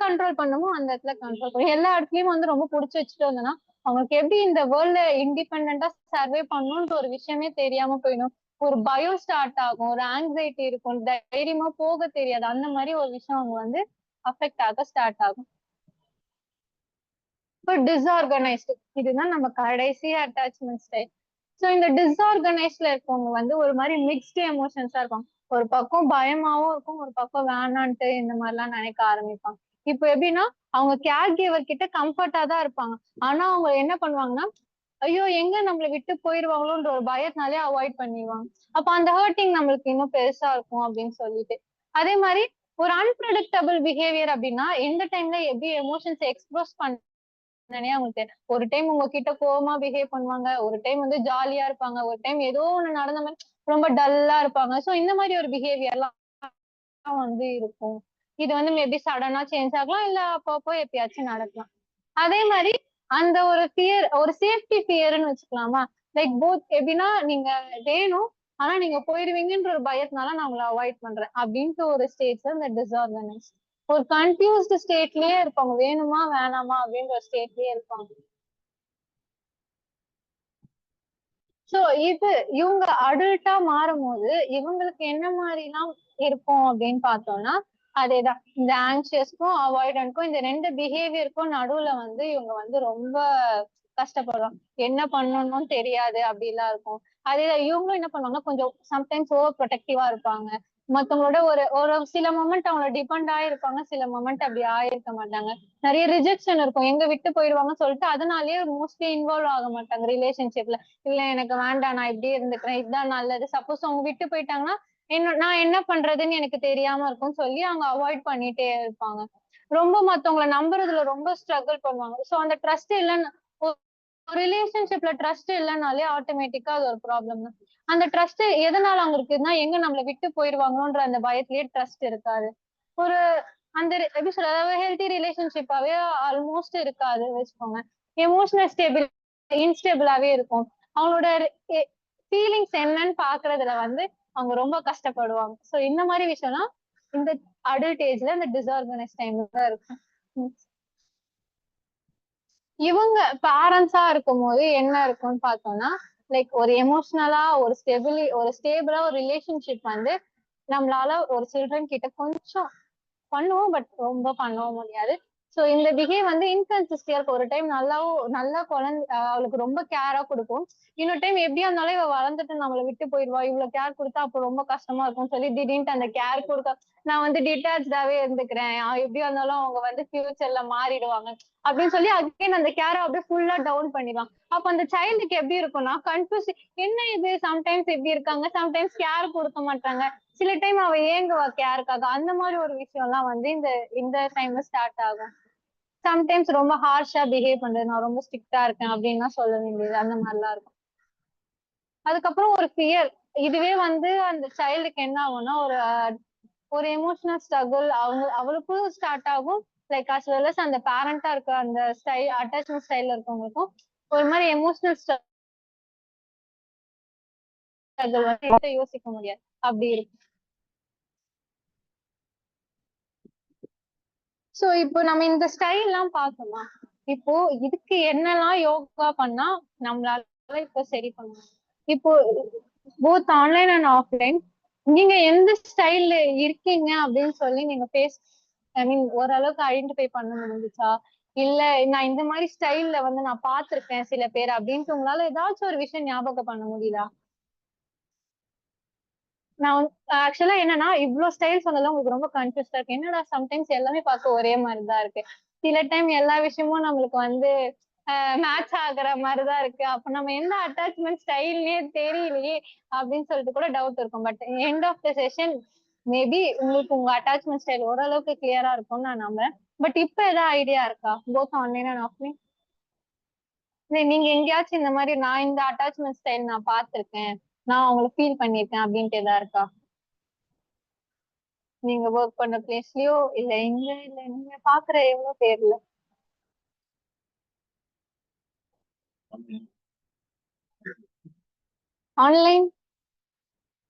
கண்ட்ரோல் பண்ணணுமோ அந்த இடத்துல கண்ட்ரோல் பண்ணும். எல்லா இடத்துலயும் வந்து ரொம்ப புடிச்சு வச்சுட்டு வந்தோம்னா அவங்களுக்கு எப்படி இந்த வேர்ல்ட்ல இண்டிபெண்டா சர்வே பண்ணணும்ன்ற ஒரு விஷயமே தெரியாம போயிடும். ஒரு பயம் ஸ்டார்ட் ஆகும், ஒரு ஆங்ஸைட்டி இருக்கும், தைரியமா போக தெரியாது. அந்த மாதிரி ஒரு விஷயம் அவங்க வந்து அஃபெக்ட் ஆக ஸ்டார்ட் ஆகும். இப்போ டிஸ்ஆர்கனைஸ்டு இதுதான் நம்ம கடைசி அட்டாச்மெண்ட் ஸ்டைல். ஸோ இந்த டிஸ்ஆர்கனைஸ்ட்ல இருக்கவங்க வந்து ஒரு மாதிரி மிக்ஸ்டு எமோஷன்ஸா இருக்கும். ஒரு பக்கம் பயமாவும் இருக்கும், ஒரு பக்கம் வேணான்ட்டு இந்த மாதிரிலாம் நினைக்க ஆரம்பிப்பாங்க. இப்போ எப்படின்னா அவங்க கேர் கிவர் கிட்ட கம்ஃபர்ட்டா தான் இருப்பாங்க. ஆனா அவங்க என்ன பண்ணுவாங்கன்னா ஐயோ எங்க நம்மளை விட்டு போயிருவாங்களோன்ற ஒரு பயத்தினாலே அவாய்ட் பண்ணிடுவாங்க. அப்ப அந்த ஹர்ட்டிங் நம்மளுக்கு இன்னும் பெருசா இருக்கும் அப்படின்னு சொல்லிட்டு. அதே மாதிரி ஒரு அன்பிரடிக்டபிள் பிஹேவியர் அப்படின்னா எந்த டைம்ல எப்படி எமோஷன்ஸ் எக்ஸ்பிரஸ் அவங்களுக்கு தெரியும். ஒரு டைம் உங்ககிட்ட கோவமா பிஹேவ் பண்ணுவாங்க, ஒரு டைம் வந்து ஜாலியா இருப்பாங்க, ஒரு டைம் ஏதோ ஒண்ணு நடந்த மாதிரி ரொம்ப டல்லா இருப்பாங்க. சோ இந்த மாதிரி ஒரு பிஹேவியர்லாம் வந்து இருக்கும். இது வந்து மேபி சடனா சேஞ்ச் ஆகலாம், இல்ல அப்பப்போ எப்பயாச்சும் நடக்கலாம். அதே மாதிரி அந்த ஒரு ஃபியர் ஒரு சேஃப்டி ஃபியர்னு வச்சுக்கலாமா, லைக் போத் எப்படின்னா நீங்க வேணும் ஆனா நீங்க போயிருவீங்கன்ற ஒரு பயத்தினால நான் உங்களை அவாய்ட் பண்றேன் அப்படின்ட்டு ஒரு ஸ்டேஜ்ல இந்த டிஸ்ஆர்கனைஸ் ஒரு கன்ஃபியூஸ்டு ஸ்டேட்லயே இருப்பாங்க. வேணுமா வேணாமா அப்படின்ற ஸ்டேட்லயே இருப்பாங்க. சோ இவங்க அடல்ட்டா மாறும் போது இவங்களுக்கு என்ன மாதிரி எல்லாம் இருக்கும் அப்படின்னு பார்த்தோம்னா அதேதான். இந்த ஆங்ஷியஸ்க்கும் அவாய்டன்ட்க்கும் இந்த ரெண்டு பிஹேவியருக்கும் நடுவுல வந்து இவங்க வந்து ரொம்ப கஷ்டப்படுவாங்க. என்ன பண்ணணும்னு தெரியாது அப்படிலாம் இருக்கும். அதே இவங்களும் என்ன பண்ணுவாங்க, கொஞ்சம் சம்டைம்ஸ் ஓவர் ப்ரொடெக்டிவா இருப்பாங்க. மத்தவங்களோட ஒரு ஒரு சில மொமெண்ட் அவங்கள டிபெண்ட் ஆயிருப்பாங்க, சில மொமெண்ட் அப்படி ஆயிருக்க மாட்டாங்க. நிறைய ரிஜெக்ஷன் இருக்கும், எங்க விட்டு போயிடுவாங்கன்னு சொல்லிட்டு அதனாலயே மோஸ்ட்லி இன்வால்வ் ஆக மாட்டாங்க ரிலேஷன்ஷிப்ல. இல்ல எனக்கு வேண்டாம், நான் இப்படியே இருந்துக்கிறேன், இதுதான் நல்லது. சப்போஸ் அவங்க விட்டு போயிட்டாங்கன்னா நான் என்ன பண்றதுன்னு எனக்கு தெரியாம இருக்கும்னு சொல்லி அவங்க அவாய்ட் பண்ணிட்டே இருப்பாங்க. ரொம்ப மத்தவங்கள நம்புறதுல ரொம்ப ஸ்ட்ரகிள் பண்ணுவாங்க. சோ அந்த ட்ரஸ்ட் இல்லைன்னு, ரிலேஷன்ஷிப்ல ட்ரஸ்ட் இல்லைனாலே ஆட்டோமேட்டிக்கா அது ஒரு ப்ராப்ளம் தான். அந்த ட்ரஸ்ட் எதனால அவங்க இருக்குதுன்னா, எங்க நம்மள விட்டு போயிருவாங்களோன்ற அந்த பயத்திலேயே ட்ரஸ்ட் இருக்காது. ஒரு அந்த எப்படி சொல்ல, அதாவது ஹெல்தி ரிலேஷன்ஷிப்பாவே ஆல்மோஸ்ட் இருக்காது வச்சுக்கோங்க. எமோஷனல் இன்ஸ்டேபிளாவே இருக்கும். அவங்களோட ஃபீலிங்ஸ் என்னன்னு பாக்குறதுல வந்து அவங்க ரொம்ப கஷ்டப்படுவாங்க. சோ இந்த மாதிரி விஷயம்லாம் இந்த அடல்ட் ஏஜ்ல இந்த டிஸ்ஆர்கனைஸ் டைம்ல தான் இருக்கும். இவங்க பேரண்ட்ஸா இருக்கும் போது என்ன இருக்கும்னு பார்த்தோம்னா, லைக் ஒரு எமோஷனலா ஒரு ஸ்டேபிளா ஒரு ரிலேஷன்ஷிப் வந்து நம்மளால ஒரு சில்ட்ரன் கிட்ட கொஞ்சம் பண்ணுவோம், பட் ரொம்ப பண்ணவும் முடியாது. சோ இந்த பிஹேவ் வந்து இன்கன்சிஸ்டியா இருக்கும். ஒரு டைம் நல்லா குழந்தை அவளுக்கு ரொம்ப கேரா கொடுக்கும். இன்னொரு டைம் எப்படியா இருந்தாலும் இவ வளர்ந்துட்டு நம்மளை விட்டு போயிடுவா, இவ்வளவு கேர் கொடுத்தா அப்போ ரொம்ப கஷ்டமா இருக்கும்னு சொல்லி திடீர்னு அந்த கேர் கொடுக்க நான் வந்து டிட்டாச்சாவே இருந்துக்கிறேன், எப்படியா இருந்தாலும் அவங்க வந்து ஃபியூச்சர்ல மாறிடுவாங்க அப்படின்னு சொல்லி அகைன் அந்த கேரை அப்படியே ஃபுல்லா டவுன் பண்ணிடுவாங்க. அப்ப அந்த சைல்டுக்கு எப்படி இருக்கும்னா கன்ஃபியூஸ், என்ன இது சம்டைம்ஸ் எப்படி இருக்காங்க, சம்டைம்ஸ் கேர் கொடுக்க மாட்டாங்க, சில டைம் அவ ஏங்குவா கேருக்காக. அந்த மாதிரி ஒரு விஷயம் எல்லாம் வந்து இந்த இந்த டைம்ல ஸ்டார்ட் ஆகும். சம்டைம்ஸ் ரொம்ப ஹார்ஷா பிஹேவ் பண்றது, நான் ரொம்ப ஸ்ட்ரிக்டா இருக்கேன் அப்படின்னு சொல்ல வேண்டியது, அந்த மாதிரிலாம் இருக்கும். அதுக்கப்புறம் ஒரு ஃபியர், இதுவே வந்து அந்த சைல்டுக்கு என்ன ஆகும்னா ஒரு எமோஷனல் ஸ்ட்ரகிள் அவளுக்கும் ஸ்டார்ட் ஆகும். லைக் அஸ் வெல் அஸ் அந்த பேரண்டா இருக்க அந்த அட்டாச்மெண்ட் ஸ்டைல்ல இருக்கவங்களுக்கும் ஒரு மாதிரி எமோஷனல் ஸ்ட்ரகிள் வந்து யோசிக்க முடியாது, அப்படி இருக்கு. சோ இப்போ நம்ம இந்த ஸ்டைல் எல்லாம் பார்த்தோமா, இப்போ இதுக்கு என்னெல்லாம் யோகா பண்ணா நம்மளால இப்போ சரி பண்ணலாம். இப்போ போத் ஆன்லைன் அண்ட் ஆஃப்லைன் நீங்க எந்த ஸ்டைல்ல இருக்கீங்க அப்படின்னு சொல்லி நீங்க ஓரளவுக்கு ஐடென்டிஃபை பண்ண முடிஞ்சுச்சா, இல்ல நான் இந்த மாதிரி ஸ்டைல்ல வந்து நான் பார்த்திருக்கேன் சில பேர் அப்படின்ட்டு உங்களால ஏதாச்சும் ஒரு விஷயம் ஞாபகம் பண்ண முடியுதா? நான் ஆக்சுவலா என்னன்னா இவ்வளவு ஸ்டைல் சொன்னதுல உங்களுக்கு ரொம்ப கன்ஃபியூஸ்டா இருக்கு. என்னடா சம்டைம்ஸ் எல்லாமே பார்க்க ஒரே மாதிரிதான் இருக்கு, சில டைம் எல்லா விஷயமும் நம்மளுக்கு வந்து மேட்ச் ஆகுற மாதிரிதான் இருக்கு, அப்ப நம்ம எந்த அட்டாச்மெண்ட் ஸ்டைல்னே தெரியலையே அப்படின்னு சொல்லிட்டு கூட டவுட் இருக்கும். But end of the session maybe உங்களுக்கு உங்க அட்டாச்மெண்ட் ஸ்டைல் ஓரளவுக்கு கிளியரா இருக்கும்னு நான் நம்புறேன். பட் இப்ப ஏதாவது ஐடியா இருக்கா, போத் ஆன்லைன் அண்ட் ஆஃப்லைன்? நீங்க எங்கேயாச்சும் இந்த மாதிரி நான் இந்த அட்டாச்மெண்ட் ஸ்டைல் நான் பார்த்திருக்கேன், நான் அவங்கள ஃபீல் பண்ணிருக்கேன் அப்படின்ட்டு ஏதா இருக்கா? நீங்க ஒர்க் பண்ண பிளேஸ்லயோ இல்ல இல்ல நீங்க பாக்குற எவ்வளவு பேர்ல? ஆன்லைன்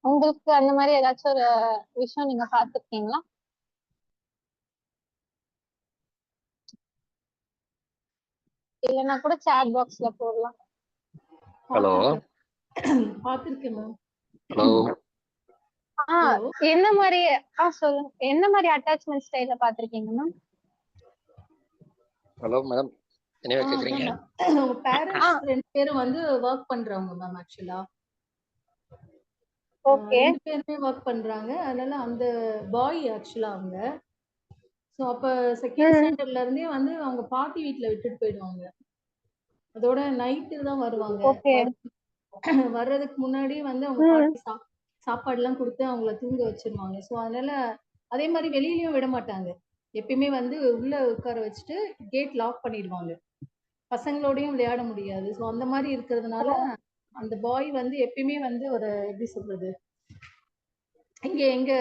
உங்களுக்கு அந்த மாதிரி ஏதாச்சும் ஒரு விஷயம் நீங்க பாத்துருக்கீங்களா? இல்லைன்னா கூட சாட் பாக்ஸ்ல போடலாம். ஹலோ பாத்திருக்கேன் மேம். ஹலோ என்ன மாதிரி சொல்லுங்க, என்ன மாதிரி அட்டாச்மெண்ட் ஸ்டைல பாத்திருக்கீங்க மேம்? ஹலோ மேடம், என்னைய கேக்குறீங்க? உங்க பேரண்ட்ஸ் ரெண்டு பேரும் வந்து ஒர்க் பண்றவங்க மேம். ஆக்சுவலா ஓகே, ரெண்டு பேருமே ஒர்க் பண்றாங்க. அதனால அந்த பாய் ஆக்சுவலா அவங்க சோ அப்ப செகண்ட் ஸ்டாண்டர்ட்ல இருந்தே வந்து அவங்க பாட்டி வீட்டுல விட்டுட்டு போயிடுவாங்க. அதோட நைட்டு தான் வருவாங்க. ஓகே. வர்றதுக்கு முன்னாடி வந்து அவங்க பாட்டி சாப்பாடு எல்லாம் கொடுத்து அவங்கள தூங்க வச்சிருவாங்க. சோ அதனால அதே மாதிரி வெளியிலயும் விட மாட்டாங்க. எப்பயுமே வந்து உள்ள உட்கார வச்சுட்டு கேட் லாக் பண்ணிடுவாங்க. பசங்களோடயும் விளையாட முடியாது. சோ அந்த மாதிரி இருக்கிறதுனால அந்த பாய் வந்து எப்பயுமே வந்து ஒரு எப்படி சொல்றது, இங்க எங்க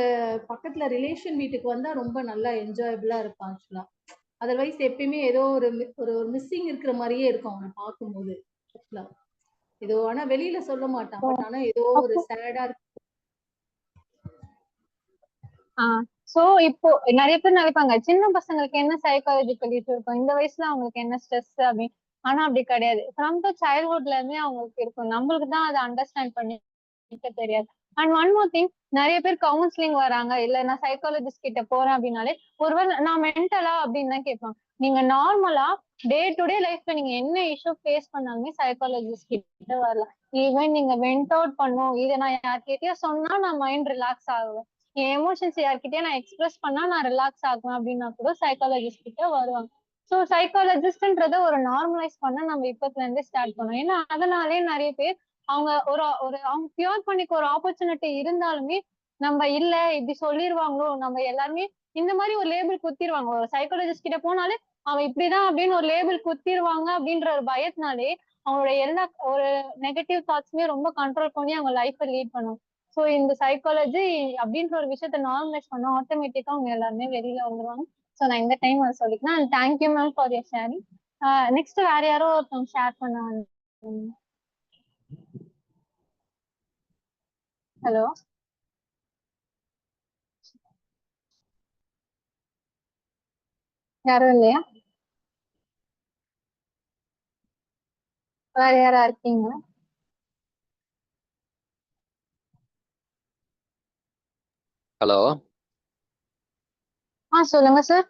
பக்கத்துல ரிலேஷன் வீட்டுக்கு வந்தா ரொம்ப நல்லா என்ஜாயபிளா இருப்பான் ஆக்சுவலா. அதர்வைஸ் எப்பயுமே ஏதோ ஒரு மிஸ்ஸிங் இருக்கிற மாதிரியே இருக்கும் அவனை பார்க்கும்போது ஆக்சுவலா. ஏதோ ஆனா வெளியில சொல்ல மாட்டான், பட் ஆனா ஏதோ ஒரு சேடா இருக்கு. சோ இப்போ நிறைய பேர் நினைப்பாங்க சின்ன பசங்களுக்கு என்ன சைக்காலஜிக்கல் இஷ்யூ இருக்கும், இந்த வயசுல அவங்களுக்கு என்ன ஸ்ட்ரெஸ் அப்படின்னு. ஆனா அப்படி கிடையாது, ஃப்ரம் த சைல்ட்ஹுட்ல இருந்தே அவங்களுக்கு இருக்கும். நம்மளுக்கு தான் அதை அண்டர்ஸ்டாண்ட் பண்ணிக்க தெரியாது. அண்ட் ஒன் மோர் திங், நிறைய பேர் கவுன்சிலிங் வராங்க, இல்ல நான் சைக்காலஜிஸ்ட் கிட்ட போறேன் அப்படின்னாலே ஒருவேளை நான் மென்டலா அப்படின்னு தான் கேட்பாங்க. நீங்க நார்மலா டே டு டே லைஃப்ல நீங்க என்ன இஷ்யூ ஃபேஸ் பண்ணாலுமே சைக்காலஜிஸ்ட் கிட்ட வரலாம். ஈவன் நீங்க வெண்ட் அவுட் பண்ணும், இதை நான் யார்கிட்டயோ சொன்னா நான் மைண்ட் ரிலாக்ஸ் ஆகுவேன், என் எமோஷன்ஸ் யார்கிட்டயே நான் எக்ஸ்பிரஸ் பண்ணா நான் ரிலாக்ஸ் ஆகுவேன் அப்படின்னா கூட சைக்காலஜிஸ்ட் கிட்ட வருவாங்க. ஸோ சைக்காலஜிஸ்ட்ன்றத ஒரு நார்மலைஸ் பண்ண நம்ம இப்பத்துல இருந்தே ஸ்டார்ட் பண்ணோம். ஏன்னா அதனாலே நிறைய பேர் அவங்க ஒரு ஒரு அவங்க கியூர் பண்ணிக்க ஒரு ஆப்பர்ச்சுனிட்டி இருந்தாலுமே நம்ம இல்ல இப்படி சொல்லிடுவாங்களோ, நம்ம எல்லாருமே இந்த மாதிரி ஒரு லேபிள் குத்திடுவாங்க. ஒரு சைக்காலஜிஸ்ட் கிட்ட போனாலே அவன் இப்படிதான் அப்படின்னு ஒரு லேபிள் குத்திடுவாங்க அப்படின்ற ஒரு பயத்தினாலே அவங்களோட எல்லா ஒரு நெகட்டிவ் தாட்ஸுமே ரொம்ப கண்ட்ரோல் பண்ணி அவங்க லைஃப்பை லீட் பண்ணும். ஸோ இந்த சைக்காலஜி அப்படின்ற ஒரு விஷயத்த நார்மலைஸ் பண்ணா ஆட்டோமேட்டிக்கா அவங்க எல்லாருமே வெளியில வந்துருவாங்க. ஸோ நான் இந்த டைம் அதை சொல்லிக்கிறேன். And thank you ma'am for your sharing. Next வேற யாரோ ஒருத்தவங்க ஷேர் பண்ண. ஹலோ, யாரும் இல்லையா? வேற யாரா இருக்கீங்க? ஹலோ. சொல்லுங்க சார்.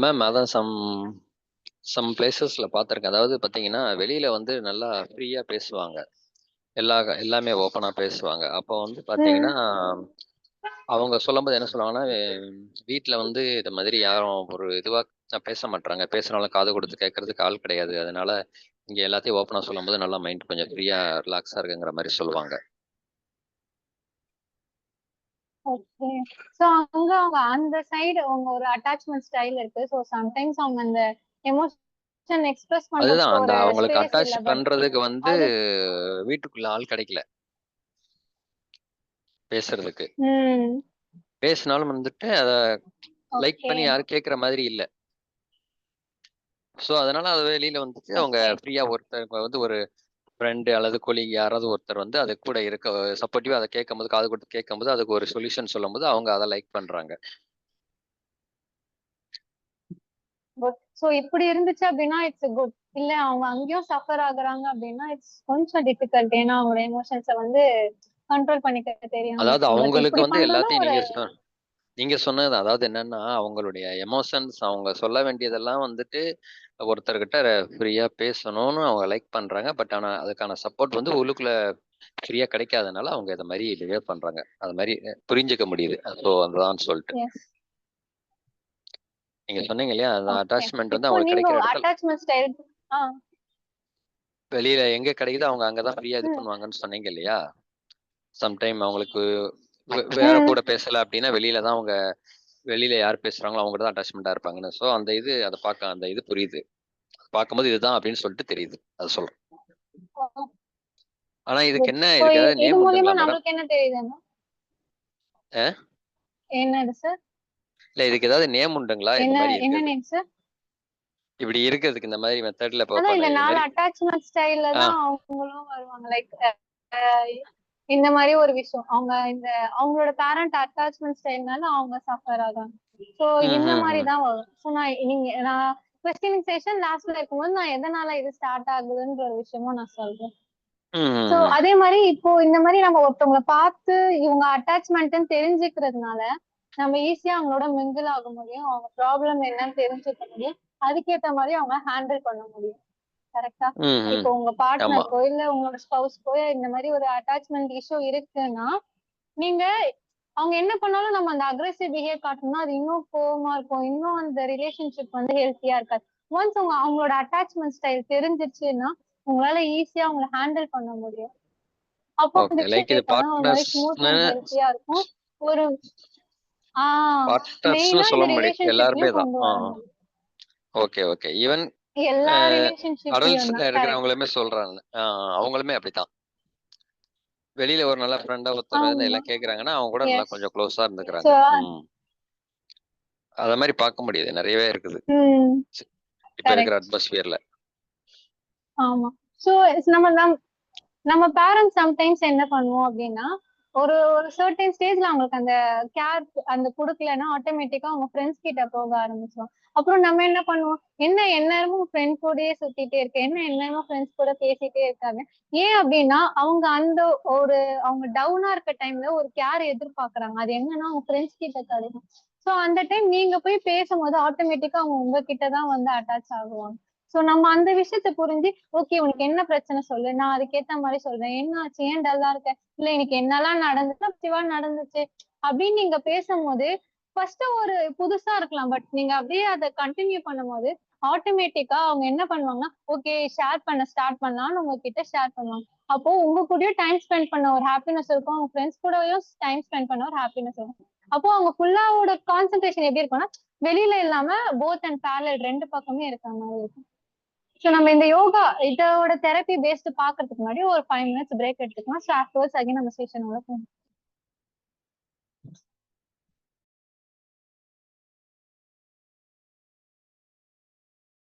மேம் அதான் சம் பிளேசஸ்ல பார்த்துருக்கேன். அதாவது பார்த்தீங்கன்னா வெளியில வந்து நல்லா ஃப்ரீயா பேசுவாங்க, எல்லாமே ஓப்பனா பேசுவாங்க. அப்போ வந்து பார்த்தீங்கன்னா அவங்க சொல்லும்போது என்ன சொல்லுவாங்கன்னா, வீட்டில் வந்து இந்த மாதிரி யாரும் ஒரு இதுவாக பேச மாட்டாங்க, பேசுனாலும் காது கொடுத்து கேட்கறதுக்கு ஆள் கிடையாது, அதனால இங்கே எல்லாத்தையும் ஓப்பனா சொல்லும்போது நல்லா மைண்ட் கொஞ்சம் ஃப்ரீயா ரிலாக்ஸா இருக்குங்கிற மாதிரி சொல்லுவாங்க. ஓகே. சோ அங்க அவங்க அந்த சைடு அவங்க ஒரு அட்டாச்மெண்ட் ஸ்டைல் இருக்கு. சோ சம்டைம்ஸ் அவங்க அந்த எமோஷன் எக்ஸ்பிரஸ் அதுதான் பண்றதுக்கு அந்த ஒரு அவங்களுக்கு ஸ்பேஸ் அட்டாச் இல்ல. பட் பண்றதுக்கு வந்து அது வீட்டுக்குள்ள ஆள் கிடைக்கல பேசுறதுக்கு. ம் பேசினாலும் வந்துட்டு அதை லைக் ஓகே பண்ணி யாரும் கேட்குற மாதிரி இல்லை. ஸோ அதனால அது வெளியில வந்துட்டு அவங்க ஓகே ஃப்ரீயா ஒருத்தர் வந்து ஒரு ஃப்ரெண்டு அல்லது கொலீக் யாராவது ஒருத்தர் வந்து அது கூட இருக்க சப்போர்ட்டிவா அதை கேட்கும்போது, காது கொடுத்து கேட்கும்போது அதுக்கு ஒரு சொல்யூஷன் சொல்லும்போது அவங்க அதை லைக் பண்றாங்க. குட். சோ இப்படி இருந்துச்சு அப்படின்னா இட்ஸ் குட். இல்ல அவங்க அங்கேயும் சஃபர் ஆகுறாங்க அப்படின்னா இட்ஸ் கொஞ்சம் டிஃபிகல்ட். ஏன்னா அவங்களோட எமோஷன்ஸை வந்து கண்ட்ரோல் பண்ணிக்க தெரியாம அதாவது இருக்கும். பட் அவங்களுக்கு இப்படி வந்து பண்றதும் எல்லாத்தையும் ஒரு நீங்க சொன்னது அதாவது என்னன்னா, அவங்களுடைய எமோஷன்ஸ் அவங்க சொல்ல வேண்டியதெல்லாம் வந்துட்டு ஒருத்தர்கிட்ட ஃப்ரீயா பேசணும்னு அவங்க லைக் பண்றாங்க. பட் ஆனா அதுக்கான சப்போர்ட் வந்து உள்ளுக்குள்ள ஃப்ரீயா கிடைக்காதனால அவங்க இத மாரி பிஹேவ் பண்றாங்க. அது மாரி புரிஞ்சுக்க முடியுது. ஸோ அதுதான் சொல்லிட்டு. எஸ். நீங்க சொன்னீங்க இல்லையா? அந்த ஓகே. அட்டாச்மெண்ட் வந்து இப்போ அவங்களுக்கு நீங்க கிடைக்கிற இடத்துல அட்டாச்மெண்ட் ஸ்டைல் வெளியில எங்க கிடைக்குதோ அவங்க அங்கதான் ஃப்ரீயா இது ம் பண்ணுவாங்கன்னு சொன்னீங்க இல்லையா? சம்டைம் அவங்களுக்கு வேற ம் கூட பேசல அப்படின்னா வெளியில தான் அவங்க வெளியில யார் பேசுறாங்களோ அவங்க தான் அட்டாச்மெண்டா இருப்பாங்கன்னு. ஸோ அந்த இது அதை பார்க்க அந்த இது புரியுது. பார்க்கும்போது இதுதான் அப்படின்னு சொல்லிட்டு தெரியுது. அது சொல்றேன். ஆனா இதுக்கு என்ன ஸோ இதுக்கு ஏதாவது இது நேம் மூலியமா உண்டுங்களா மேடம்? நம்மளுக்கு என்ன தெரியுதுன்னா என்னது சார்? இல்ல இதுக்கு ஏதாவது நேம் உண்டுங்களா? இந்த என்ன மாதிரி என்ன இருக்கிறது, நேம் சார்? இப்படி இருக்கிறதுக்கு இந்த மாதிரி மெத்தட்ல அதான் இந்த இது 4 மாதிரி. அட்டாச்மெண்ட் ஸ்டைல்ல ஆ தான் அவங்களும் வருவாங்க. லைக் இந்த மாதிரி ஒரு விஷயம் அவங்க இந்த அவங்களோட பேரண்ட் அட்டாச்மெண்ட் ஸ்டைல்னால அவங்க சஃபர் ஆகாங்க. ஸோ ம் இந்த ம் மாதிரி ம் தான் வரும். ஸோ நான் கொஸ்டினிங் செஷன் லாஸ்ட்ல இருக்கும்போது நான் எதனால இது ஸ்டார்ட் ஆகுதுன்ற ஒரு விஷயமும் நான் சொல்றேன். ம் சோ ம் அதே மாதிரி இப்போ இந்த மாதிரி நம்ம ஒருத்தவங்களை பார்த்து இவங்க அட்டாச்மெண்ட்னு தெரிஞ்சுக்கிறதுனால நம்ம ஈஸியா அவங்களோட மிங்கிள் ஆக முடியும், அவங்க ப்ராப்ளம் என்னன்னு தெரிஞ்சுக்க முடியும், அதுக்கேற்ற மாதிரி அவங்க ஹேண்டில் பண்ண முடியும். கரெக்டா? ம் ம். இப்போ உங்க ஆமா. பார்ட்னருக்கோ இல்ல உங்களோட ஸ்பௌஸ்க்கோ இந்த மாதிரி ஒரு அட்டாச்மெண்ட் இஷ்யூ இருக்குன்னா நீங்க அவங்க என்ன பண்ணாலும் நம்ம அந்த அக்ரெசிவ் பிஹேவ் காட்டணும்னா அது இன்னும் கோவமா இருக்கும், இன்னும் அந்த ரிலேஷன்ஷிப் வந்து ஹெல்த்தியா இருக்காது. ஒன்ஸ் அவங்களோட அட்டாச்மெண்ட் ஸ்டைல் தெரிஞ்சிருச்சுன்னா உங்களால ஈஸியா அவங்களை ஹேண்டில் பண்ண முடியும். அப்போ அந்த ஓகே. லைக் இது விஷயம் ஒரு மாதிரி ஸ்மூத் பார்ட்னர்ஸ்னு அண்ட் ஹெல்த்தியா இருக்கும். ஒரு பார்ட்னர்ஸ்னு மெயினா சொல்ல இந்த முடியும். எல்லாருமே ரிலேஷன்ஷிப்லயும் தான். கொண்டு வர முடியும். Okay okay. ஈவன் எல்லா ரிலேஷன்ஷிப்லயும் அடல்ட்ஸ்ல தான். கரெக்ட். இருக்கிறவங்களுமே சொல்றாங்க. அவங்களுமே அப்படித்தான். வெளியில ஒரு நல்ல ஃப்ரெண்டா ஒருத்தர் ஆமா. எல்லாம் கேக்குறாங்கன்னா அவங்க கூட நல்லா எஸ். கொஞ்சம் க்ளோஸா சோ இருந்துக்கிறாங்க. அத மாதிரி பார்க்க முடியுது. நிறையவே இருக்குது இப்ப இருக்கிற கரெக்ட். அட்மாஸ்பியர்ல. ஆமா. சோ நம்ம நம்ம பேரண்ட்ஸ் சம்டைம்ஸ் என்ன பண்ணுவோம் அப்படின்னா ஒரு ஒரு சர்டன் ஸ்டேஜ்ல அவங்களுக்கு அந்த கேர் அந்த குடுக்கலன்னா ஆட்டோமேட்டிக்கா அவங்க ஃப்ரெண்ட்ஸ் கிட்ட போக ஆரம்பிச்சிடும். அப்புறம் நம்ம என்ன பண்ணுவோம், என்ன எந்நேரமும் ஃப்ரெண்ட்ஸ் கூடயே சுத்திட்டே இருக்க, என்ன எந்நேரமும் ஃப்ரெண்ட்ஸ் கூட பேசிட்டே இருக்காங்க. ஏன் அப்படின்னா அவங்க அந்த ஒரு அவங்க டவுனா இருக்க டைம்ல ஒரு கேர் எதிர்பார்க்கறாங்க. அது என்னன்னா அவங்க ஃப்ரெண்ட்ஸ் கிட்ட கிடைக்கும். சோ அந்த டைம் நீங்க போய் பேசும்போது ஆட்டோமேட்டிக்கா அவங்க உங்ககிட்ட தான் வந்து அட்டாச் ஆகுவாங்க. சோ நம்ம அந்த விஷயத்த புரிஞ்சு ஓகே உனக்கு என்ன பிரச்சனை சொல்லு, நான் அதுக்கேத்த மாதிரி சொல்றேன், என்ன ஆச்சு, ஏன் டல்லா இருக்க, இல்ல இன்னைக்கு என்னெல்லாம் நடந்துச்சு சிவா நடந்துச்சு அப்படின்னு நீங்க பேசும்போது ஃபர்ஸ்ட் ஒரு புதுசா இருக்கலாம், பட் நீங்க அப்படியே அதை கண்டினியூ பண்ணும்போது ஆட்டோமேட்டிக்கா அவங்க என்ன பண்ணுவாங்கன்னா ஓகே ஷேர் பண்ண ஸ்டார்ட் பண்ணலாம்னு உங்ககிட்ட ஷேர் பண்ணுவாங்க. அப்போ உங்க கூடயும் டைம் ஸ்பெண்ட் பண்ண ஒரு ஹாப்பினஸ் இருக்கும், அவங்க ஃப்ரெண்ட்ஸ் கூடயும் டைம் ஸ்பெண்ட் பண்ண ஒரு ஹாப்பினஸ் இருக்கும். அப்போ அவங்க ஃபுல்லாவோட கான்சென்ட்ரேஷன் எப்படி இருக்கும்னா வெளியில இல்லாம போத் அண்ட் பேரலல் ரெண்டு பக்கமே இருக்கிற மாதிரி இருக்கும். ஸோ நம்ம இந்த யோகா இதோட தெரப்பி பேஸ்டு பாக்குறதுக்கு முன்னாடி ஒரு 5 minutes பிரேக் எடுத்துக்கலாம். ஸோ ஆஃப்டர்வர்ட்ஸ் அகைன் நம்ம செஷனோட போகணும்.